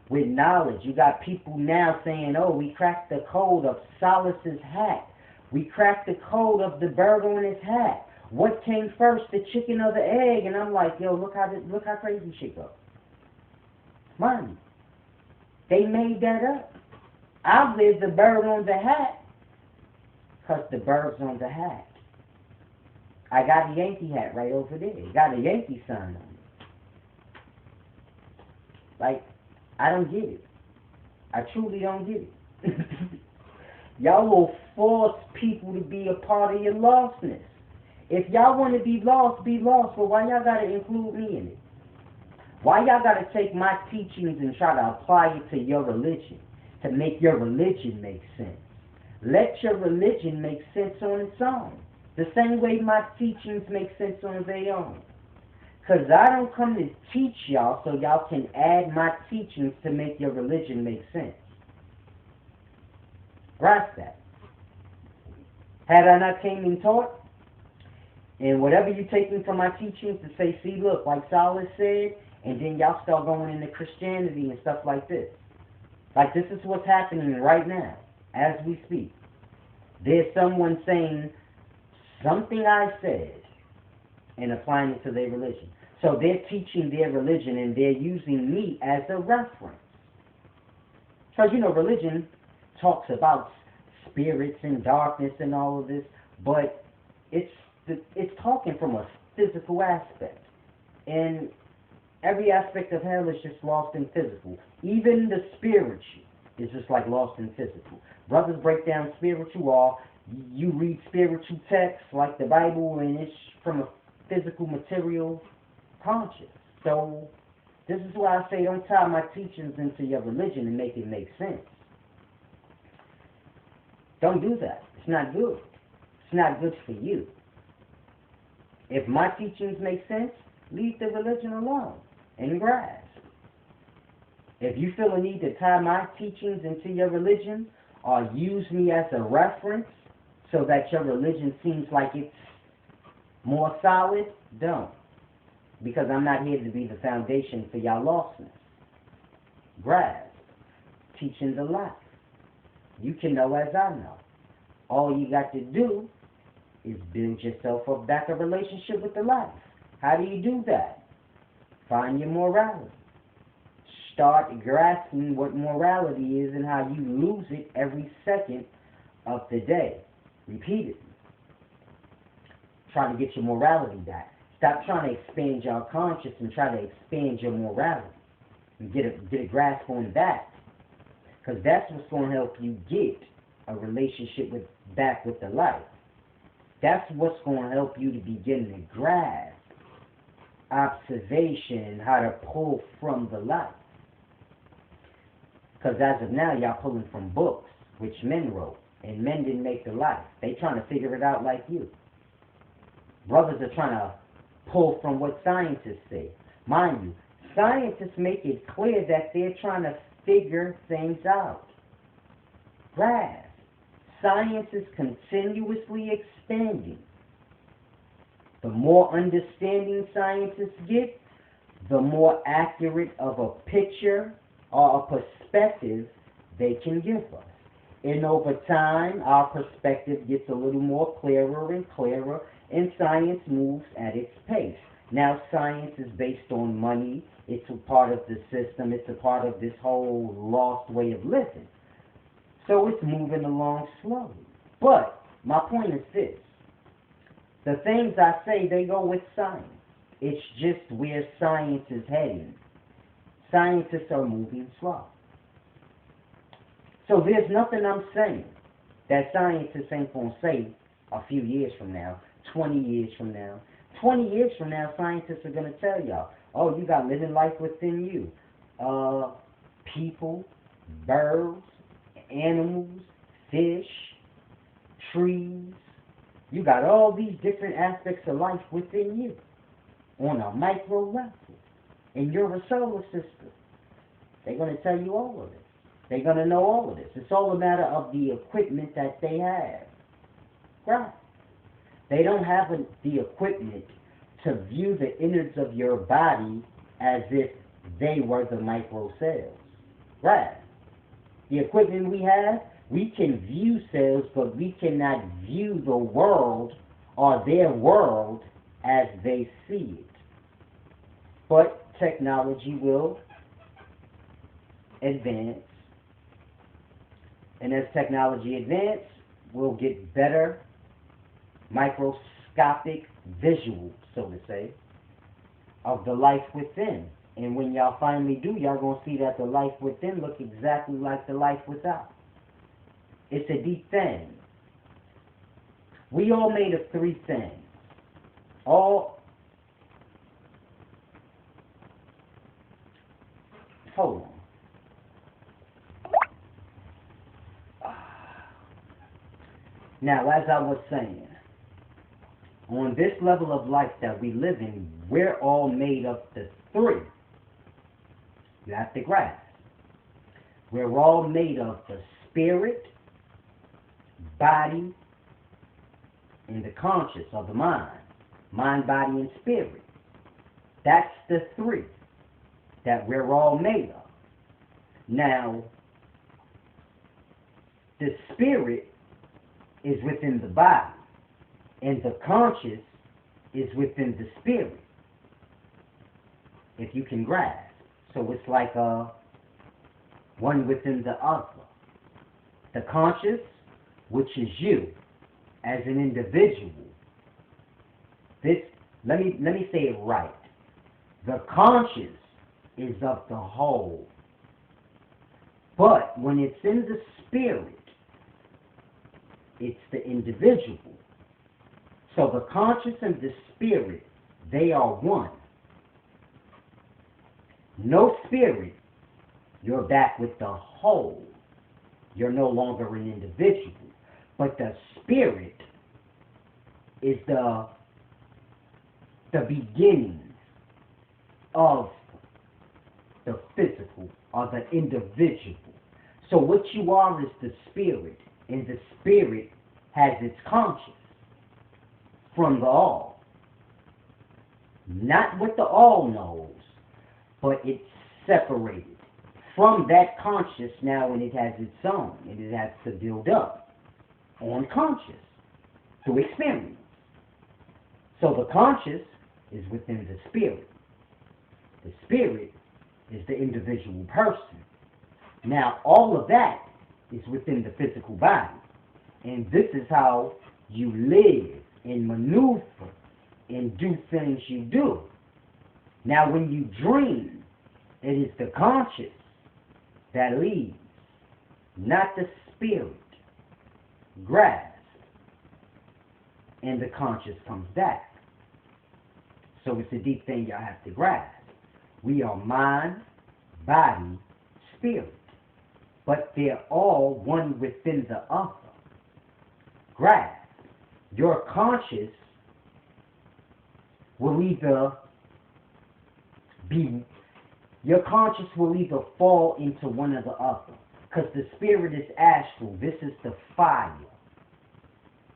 S1: With knowledge, you got people now saying, oh, we cracked the code of Solace's hat. We cracked the code of the bird on his hat. What came first, the chicken or the egg? And I'm like, yo, look how crazy shit goes. Mind you, they made that up. I live the bird on the hat because the bird's on the hat. I got a Yankee hat right over there. It got a Yankee sign on it. Like, I don't get it. I truly don't get it. Y'all will force people to be a part of your lostness. If y'all want to be lost, but why y'all got to include me in it? Why y'all got to take my teachings and try to apply it to your religion, to make your religion make sense? Let your religion make sense on its own, the same way my teachings make sense on their own. Because I don't come to teach y'all so y'all can add my teachings to make your religion make sense. Grasp that. Had I not came and taught, and whatever you taking from my teachings to say, see, look, like Solace said, and then y'all start going into Christianity and stuff like this. Like, this is what's happening right now, as we speak. There's someone saying something I said and applying it to their religion. So they're teaching their religion and they're using me as a reference. Because, you know, religion talks about spirits and darkness and all of this, but it's talking from a physical aspect. And Every aspect of hell is just lost in physical. Even the spiritual is just like lost in physical. Brothers break down spiritual, or you read spiritual texts like the Bible, and it's from a physical, material conscious. So this is why I say don't tie my teachings into your religion and make it make sense. Don't do that. It's not good. It's not good for you. If my teachings make sense, leave the religion alone and grasp. If you feel a need to tie my teachings into your religion or use me as a reference so that your religion seems like it's more solid, don't. Because I'm not here to be the foundation for y'all lostness. Grasp. Teaching the life. You can know as I know. All you got to do is build yourself up back a relationship with the life. How do you do that? Find your morality. Start grasping what morality is and how you lose it every second of the day. Repeatedly. Try to get your morality back. Stop trying to expand your conscious and try to expand your morality. And get a grasp on that. Because that's what's going to help you get a relationship back with the life. That's what's going to help you to begin to grasp observation and how to pull from the life. Because as of now, y'all pulling from books, which men wrote, and men didn't make the life. They trying to figure it out like you. Brothers are trying to pull from what scientists say. Mind you, scientists make it clear that they're trying to figure things out. Grasp. Science is continuously expanding. The more understanding scientists get, the more accurate of a picture or a perspective they can give us. And over time, our perspective gets a little more clearer and clearer, and science moves at its pace. Now, science is based on money. It's a part of the system. It's a part of this whole lost way of living. So it's moving along slowly. But my point is this. The things I say, they go with science. It's just where science is heading. Scientists are moving slow. So there's nothing I'm saying that scientists ain't going to say a few years from now, 20 years from now. 20 years from now, scientists are going to tell y'all, oh, you got living life within you. People, birds, animals, fish, trees. You got all these different aspects of life within you on a micro level. And you're a solar system. They're going to tell you all of this. They're going to know all of this. It's all a matter of the equipment that they have. Right. They don't have the equipment to view the innards of your body as if they were the micro cells. Right. The equipment we have, we can view cells, but we cannot view the world or their world as they see it. But technology will advance. And as technology advances, we'll get better microscopic visuals, so to say, of the life within. And when y'all finally do, y'all going to see that the life within look exactly like the life without. It's a deep thing. We all made of three things. Hold on. Now, as I was saying, on this level of life that we live in, we're all made of the three. You have to grasp. We're all made of the spirit, body, and the conscious, or the mind. Mind, body, and spirit. That's the three that we're all made of. Now, the spirit is within the body, and the conscious is within the spirit, if you can grasp. So it's like one within the other. The conscious, which is you as an individual. Let me say it right. The conscious is of the whole. But when it's in the spirit, it's the individual. So the conscious and the spirit, they are one. No spirit, you're back with the whole. You're no longer an individual. But the spirit is the beginning of the physical or the individual. So what you are is the spirit, and the spirit has its conscious from the all. Not what the all knows, but it's separated from that conscious now, and it has its own, and it has to build up on conscious through experience. So the conscious is within the spirit. The spirit is the individual person. Now, all of that is within the physical body. And this is how you live and maneuver and do things you do. Now, when you dream, it is the conscious that leaves, not the spirit. Grasp, and the conscious comes back. So it's a deep thing y'all have to grasp. We are mind, body, spirit. But they're all one within the other. Grasp. Your conscious will either fall into one or the other. Because the spirit is astral. This is the fire.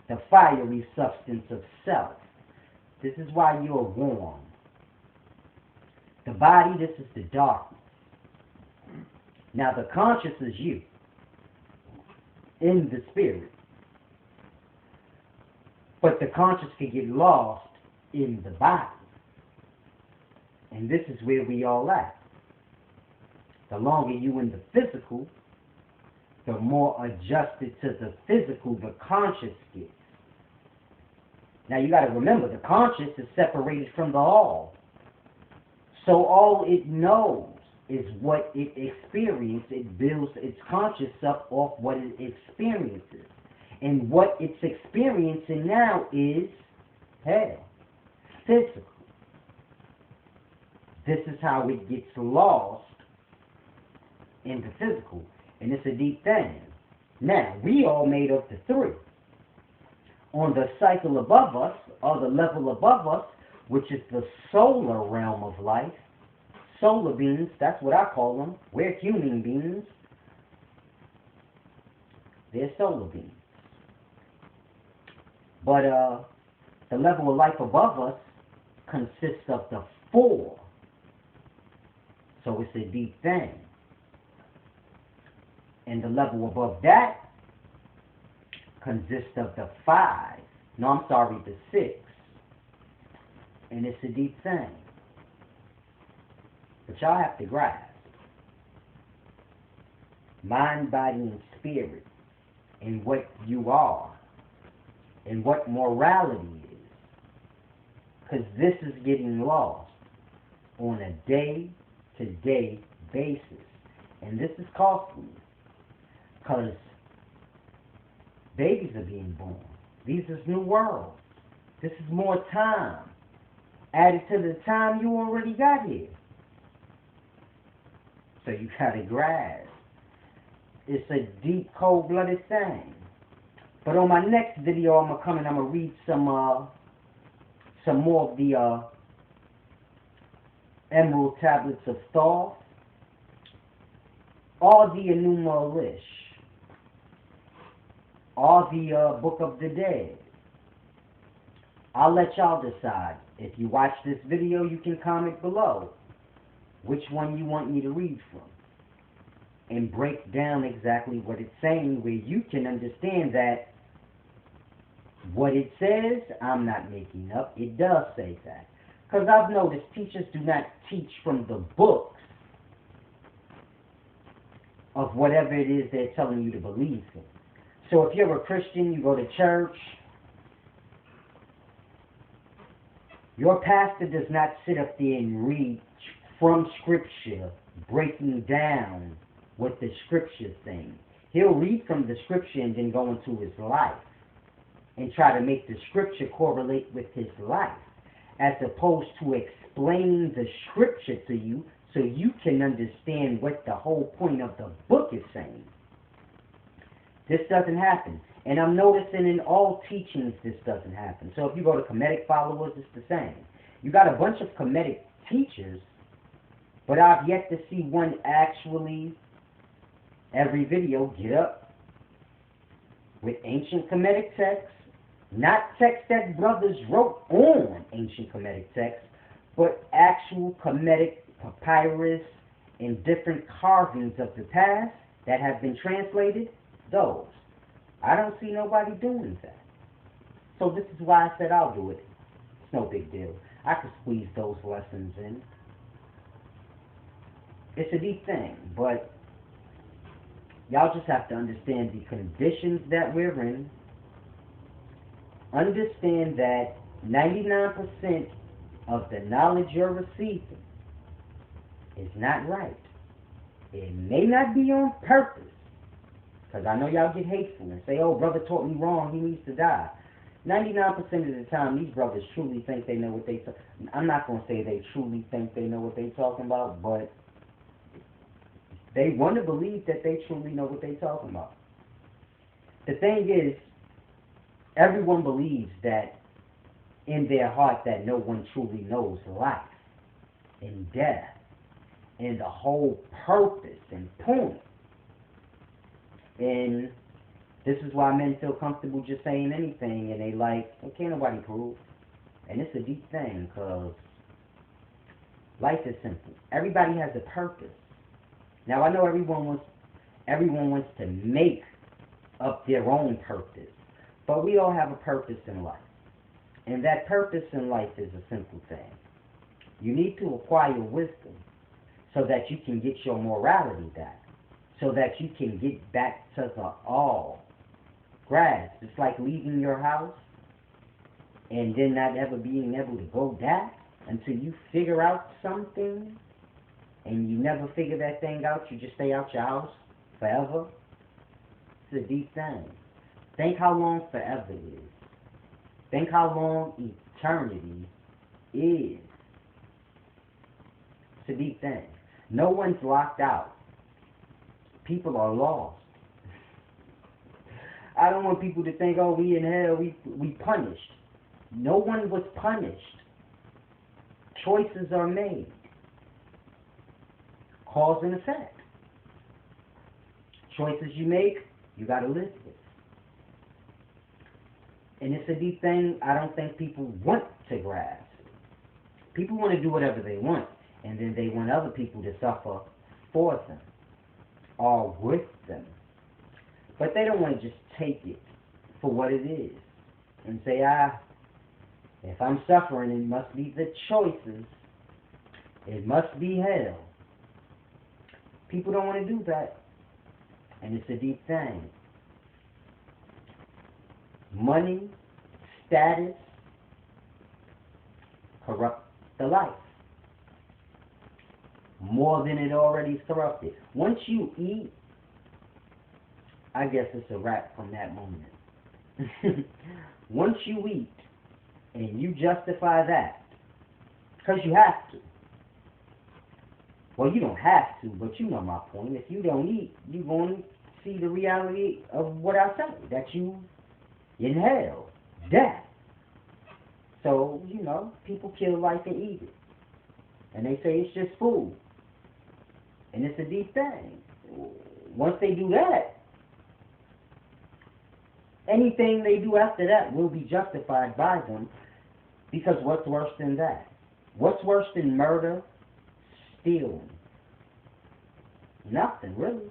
S1: The fiery substance of self. This is why you're warm. The body, this is the darkness. Now the conscious is you. In the spirit. But the conscious can get lost in the body. And this is where we all at. The longer you in the physical, the more adjusted to the physical the conscious gets. Now you got to remember, the conscious is separated from the all. So all it knows is what it experiences. It builds its conscious up off what it experiences. And what it's experiencing now is hell, physical. This is how it gets lost in the physical. And it's a deep thing. Now, we all made up the three. On the cycle above us, or the level above us, which is the solar realm of life, solar beings, that's what I call them. We're human beings. They're solar beings. But the level of life above us consists of the four. So it's a deep thing. And the level above that consists of the the 6. And it's a deep thing. But y'all have to grasp. Mind, body, and spirit. And what you are. And what morality is. Because this is getting lost on a day-to-day basis. And this is costly. Because babies are being born. These is new worlds. This is more time added to the time you already got here. So you gotta grasp. It's a deep, cold-blooded thing. But on my next video, I'm gonna read some more of the Emerald Tablets of Thoth, or the Enuma Elish, or the Book of the Dead. I'll let y'all decide. If you watch this video, you can comment below which one you want me to read from, and break down exactly what it's saying, where you can understand that what it says, I'm not making up. It does say that. Because I've noticed teachers do not teach from the books of whatever it is they're telling you to believe in. So if you're a Christian, you go to church, Your pastor does not sit up there and read from Scripture, breaking down what the Scripture saying. He'll read from the Scripture and then go into his life and try to make the Scripture correlate with his life, as opposed to explaining the Scripture to you so you can understand what the whole point of the book is saying. This doesn't happen. And I'm noticing in all teachings this doesn't happen. So if you go to Kemetic followers, it's the same. You got a bunch of Kemetic teachers, but I've yet to see one actually, every video, get up with ancient Kemetic texts, not texts that brothers wrote on ancient Kemetic texts, but actual Kemetic papyrus and different carvings of the past that have been translated, those. I don't see nobody doing that. So this is why I said I'll do it. It's no big deal. I can squeeze those lessons in. It's a deep thing, but y'all just have to understand the conditions that we're in. Understand that 99% of the knowledge you're receiving is not right. It may not be on purpose, because I know y'all get hateful and say, oh, brother taught me wrong, he needs to die. 99% of the time, these brothers truly think they know what they talk. I'm not going to say they truly think they know what they're talking about, but they want to believe that they truly know what they're talking about. The thing is, everyone believes that in their heart that no one truly knows life and death and the whole purpose and point. And this is why men feel comfortable just saying anything, and they like, well, can't nobody prove. And it's a deep thing, because life is simple. Everybody has a purpose. Now, I know everyone wants to make up their own purpose, but we all have a purpose in life. And that purpose in life is a simple thing. You need to acquire wisdom so that you can get your morality back, so that you can get back to the all. Grasp. It's like leaving your house and then not ever being able to go back until you figure out something, and you never figure that thing out. You just stay out your house forever. It's a deep thing. Think how long forever is. Think how long eternity is. It's a deep thing. No one's locked out. People are lost. I don't want people to think, oh, we in hell, we punished. No one was punished. Choices are made. Cause and effect. Choices you make, you got to live with. And it's a deep thing I don't think people want to grasp. People want to do whatever they want, and then they want other people to suffer for them or with them. But they don't want to just take it for what it is and say, if I'm suffering, it must be the choices. It must be hell. People don't want to do that. And it's a deep thing. Money, status, corrupt the life more than it already is corrupted. Once you eat, I guess it's a wrap from that moment. Once you eat and you justify that, because you have to. Well, you don't have to, but you know my point. If you don't eat, you're going to see the reality of what I say, that you in hell, death. So, people kill life and eat it. And they say it's just food. And it's a deep thing. Once they do that, anything they do after that will be justified by them, because what's worse than that? What's worse than murder? Stealing. Nothing, really.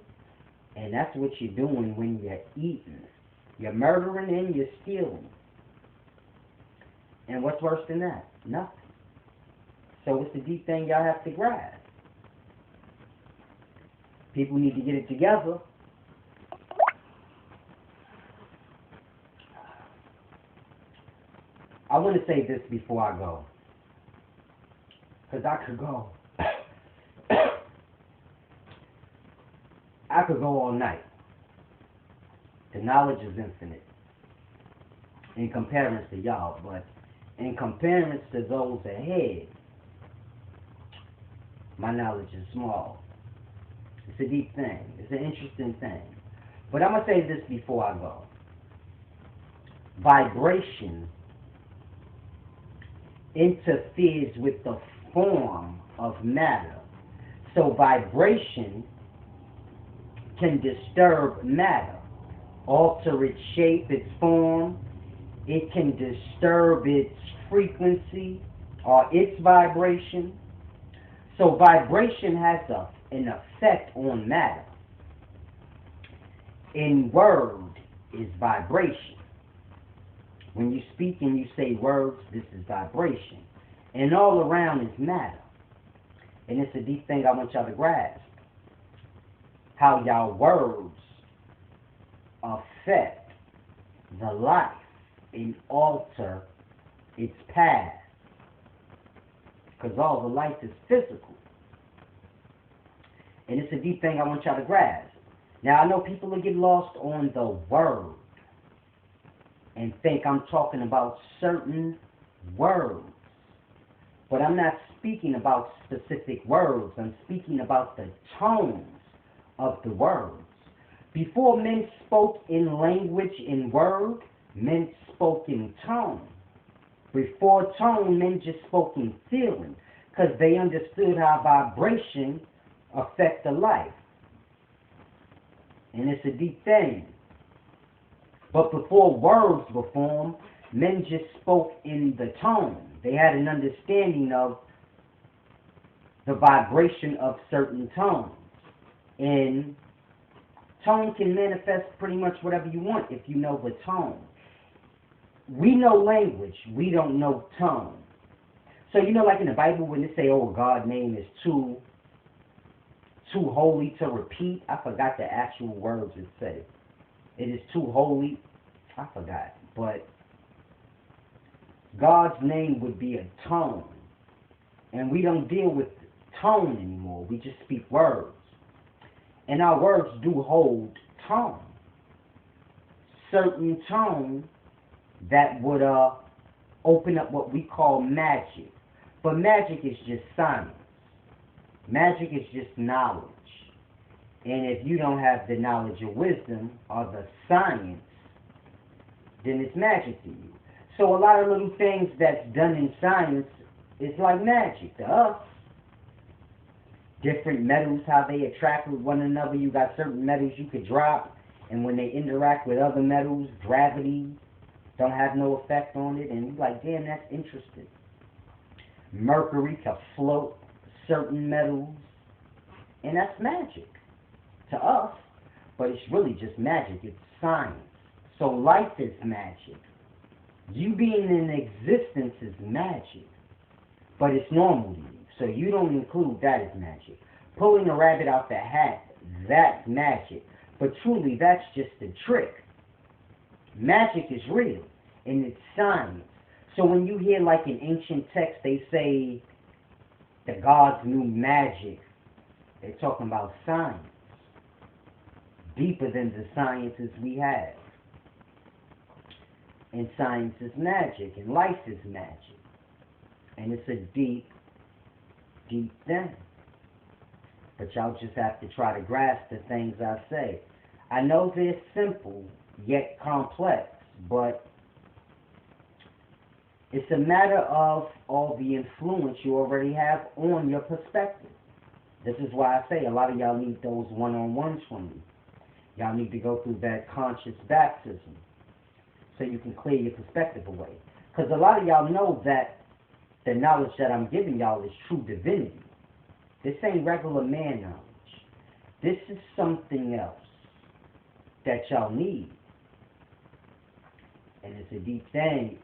S1: And that's what you're doing when you're eating. You're murdering and you're stealing. And what's worse than that? Nothing. So it's the deep thing y'all have to grasp. People need to get it together. I want to say this before I go. Because I could go. I could go all night. The knowledge is infinite in comparison to y'all, but in comparison to those ahead, my knowledge is small. It's a deep thing. It's an interesting thing. But I'm going to say this before I go. Vibration interferes with the form of matter. So vibration can disturb matter, alter its shape, its form. It can disturb its frequency or its vibration. So vibration has an effect on matter. In word is vibration. When you speak and you say words, this is vibration. And all around is matter. And it's a deep thing I want y'all to grasp. How y'all words affect the life and alter its path. Because all the life is physical. And it's a deep thing I want y'all to grasp. Now, I know people will get lost on the word and think I'm talking about certain words. But I'm not speaking about specific words. I'm speaking about the tones of the words. Before men spoke in language in word, men spoke in tone. Before tone, men just spoke in feeling, because they understood how vibration affects the life. And it's a deep thing. But before words were formed, men just spoke in the tone. They had an understanding of the vibration of certain tones. And tone can manifest pretty much whatever you want if you know the tone. We know language, we don't know tone. So you know, like in the Bible when they say, oh, God's name is too holy to repeat. I forgot the actual words it say. It is too holy. I forgot. But God's name would be a tone. And we don't deal with tone anymore. We just speak words. And our words do hold tone. Certain tone that would open up what we call magic. But magic is just science. Magic is just knowledge. And if you don't have the knowledge or wisdom or the science, then it's magic to you. So a lot of little things that's done in science is like magic to us. Different metals, how they attract with one another. You got certain metals you could drop, and when they interact with other metals, gravity don't have no effect on it. And you're like, damn, that's interesting. Mercury can float certain metals, and that's magic to us, but it's really just magic. It's science. So life is magic. You being in existence is magic, but it's normal to you, so you don't include that as magic. Pulling a rabbit out the hat, that's magic, but truly that's just a trick. Magic is real, and it's science. So when you hear like in ancient texts they say the gods knew magic, they're talking about science, deeper than the sciences we have. And science is magic, and life is magic. And it's a deep, deep thing. But y'all just have to try to grasp the things I say. I know they're simple, yet complex, but it's a matter of all the influence you already have on your perspective. This is why I say a lot of y'all need those one-on-ones from me. Y'all need to go through that conscious baptism so you can clear your perspective away. Because a lot of y'all know that the knowledge that I'm giving y'all is true divinity. This ain't regular man knowledge. This is something else that y'all need. And it's a deep thing.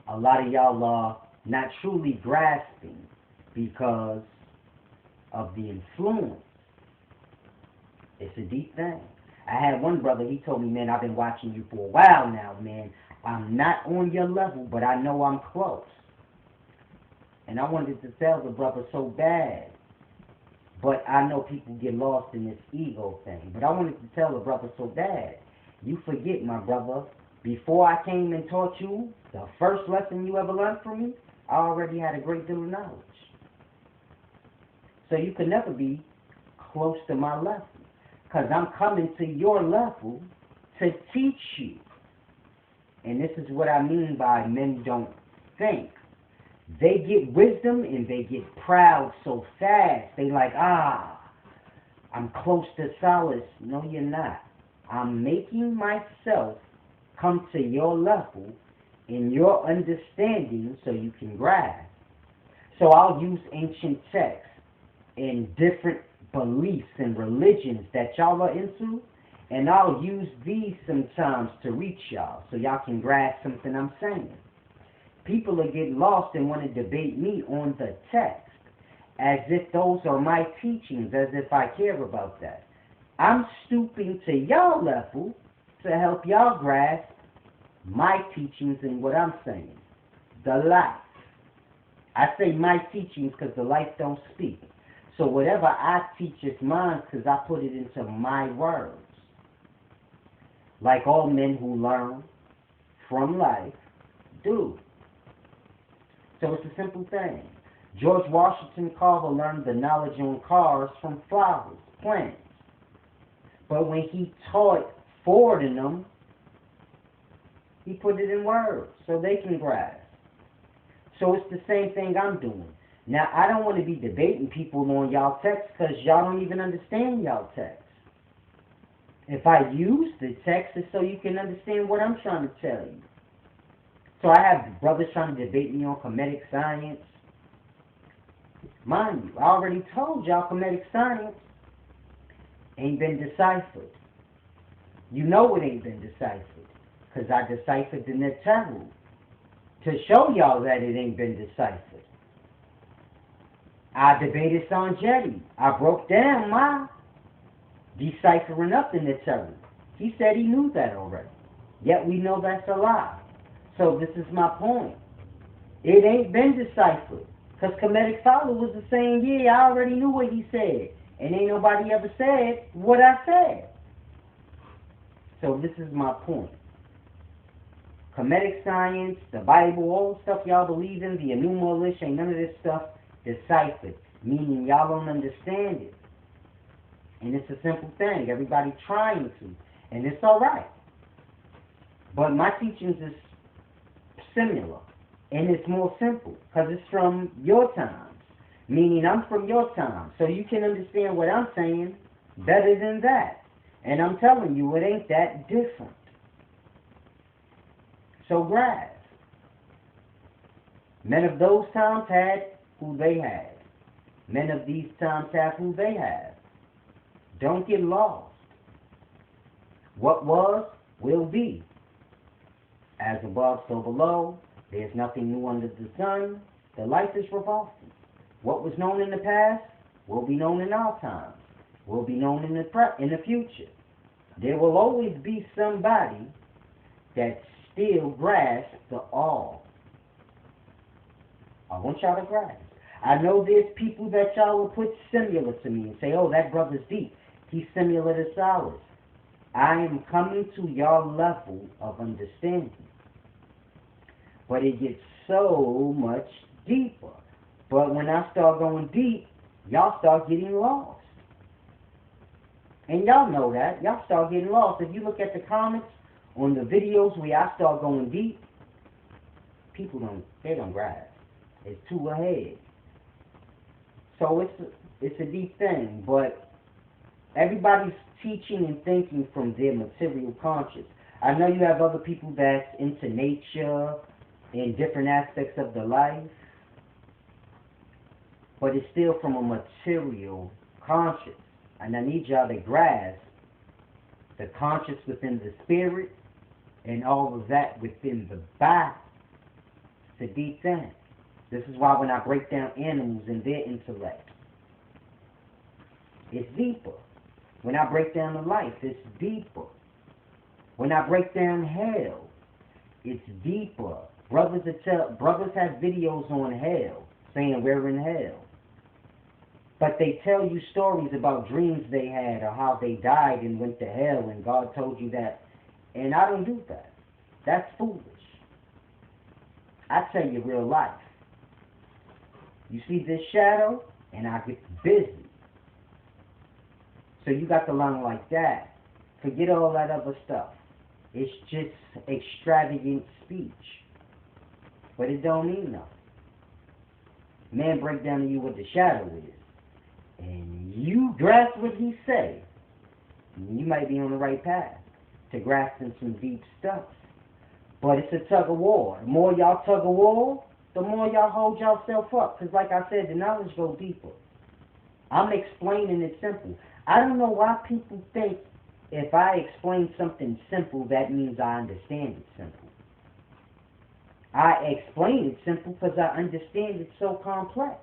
S1: A lot of y'all are not truly grasping because of the influence. It's a deep thing. I had one brother, he told me, man, I've been watching you for a while now, man. I'm not on your level, but I know I'm close. And I wanted to tell the brother so bad. But I know people get lost in this ego thing. But I wanted to tell the brother so bad. You forget, my brother, before I came and taught you, the first lesson you ever learned from me, I already had a great deal of knowledge. So you could never be close to my level. Because I'm coming to your level to teach you. And this is what I mean by men don't think. They get wisdom and they get proud so fast. They like, I'm close to solace. No, you're not. I'm making myself come to your level in your understanding so you can grasp. So I'll use ancient texts and different beliefs and religions that y'all are into, and I'll use these sometimes to reach y'all so y'all can grasp something I'm saying. People will get lost and want to debate me on the text as if those are my teachings, as if I care about that. I'm stooping to y'all level to help y'all grasp my teachings and what I'm saying. The life. I say my teachings because the life don't speak. So whatever I teach is mine because I put it into my words. Like all men who learn from life do. So it's a simple thing. George Washington Carver learned the knowledge on cars from flowers, plants. But when he taught forwarding them, he put it in words so they can grasp. So it's the same thing I'm doing. Now, I don't want to be debating people on y'all text because y'all don't even understand y'all text. If I use the text, it's so you can understand what I'm trying to tell you. So I have brothers trying to debate me on comedic science. Mind you, I already told y'all comedic science ain't been deciphered. You know it ain't been deciphered because I deciphered the Neteru to show y'all that it ain't been deciphered. I debated Sanjeti. I broke down my deciphering up the Neteru. He said he knew that already. Yet we know that's a lie. So this is my point. It ain't been deciphered. Because Comedic Follow was the same year. I already knew what he said. And ain't nobody ever said what I said. So this is my point. Comedic science, the Bible, all the stuff y'all believe in, the Enuma Elish, ain't none of this stuff deciphered. Meaning y'all don't understand it. And it's a simple thing. Everybody trying to. And it's alright. But my teachings is similar. And it's more simple. Because it's from your times. Meaning I'm from your time. So you can understand what I'm saying better than that. And I'm telling you, it ain't that different. So grasp. Men of those times had who they had. Men of these times have who they have. Don't get lost. What was, will be. As above, so below. There's nothing new under the sun. The life is revolving. What was known in the past will be known in our times. Will be known in the future. There will always be somebody that still grasps the all. I want y'all to grasp. I know there's people that y'all will put similar to me and say, oh, that brother's deep. He's similar to Solace. I am coming to your level of understanding. But it gets so much deeper. But when I start going deep, y'all start getting lost. And y'all know that. Y'all start getting lost. If you look at the comments on the videos where I start going deep, people don't grasp. It's too ahead. So it's a deep thing. But everybody's teaching and thinking from their material conscious. I know you have other people that's into nature and different aspects of the life. But it's still from a material conscious. And I need y'all to grasp the conscious within the spirit and all of that within the body. It's a deep thing. This is why when I break down animals and their intellect, it's deeper. When I break down the life, it's deeper. When I break down hell, it's deeper. Brothers have videos on hell. saying we're in hell. But they tell you stories about dreams they had or how they died and went to hell and God told you that. And I don't do that. That's foolish. I tell you real life. You see this shadow, and I get busy. So you got to learn like that. Forget all that other stuff. It's just extravagant speech. But it don't mean nothing. Man break down to you what the shadow is. And you grasp what he say. You might be on the right path to grasping some deep stuff. But it's a tug of war. The more y'all tug of war, the more y'all hold yourself up. Because like I said, the knowledge goes deeper. I'm explaining it simple. I don't know why people think if I explain something simple, that means I understand it simple. I explain it simple because I understand it so complex.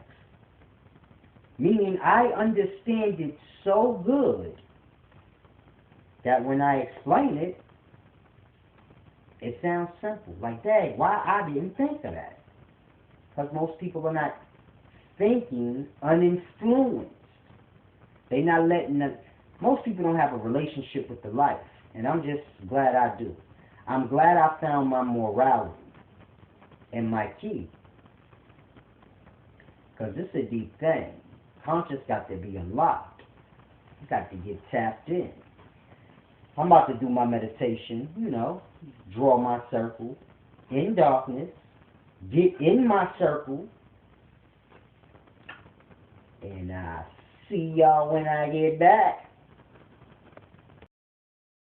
S1: Meaning I understand it so good that when I explain it, it sounds simple. Like, dang, why I didn't think of that? Because most people are not thinking uninfluenced. They're not letting them. Most people don't have a relationship with the life. And I'm just glad I do. I'm glad I found my morality and my key. Because this is a deep thing. Conscious got to be unlocked. You got to get tapped in. I'm about to do my meditation, draw my circle in darkness, get in my circle, and I'll see y'all when I get back.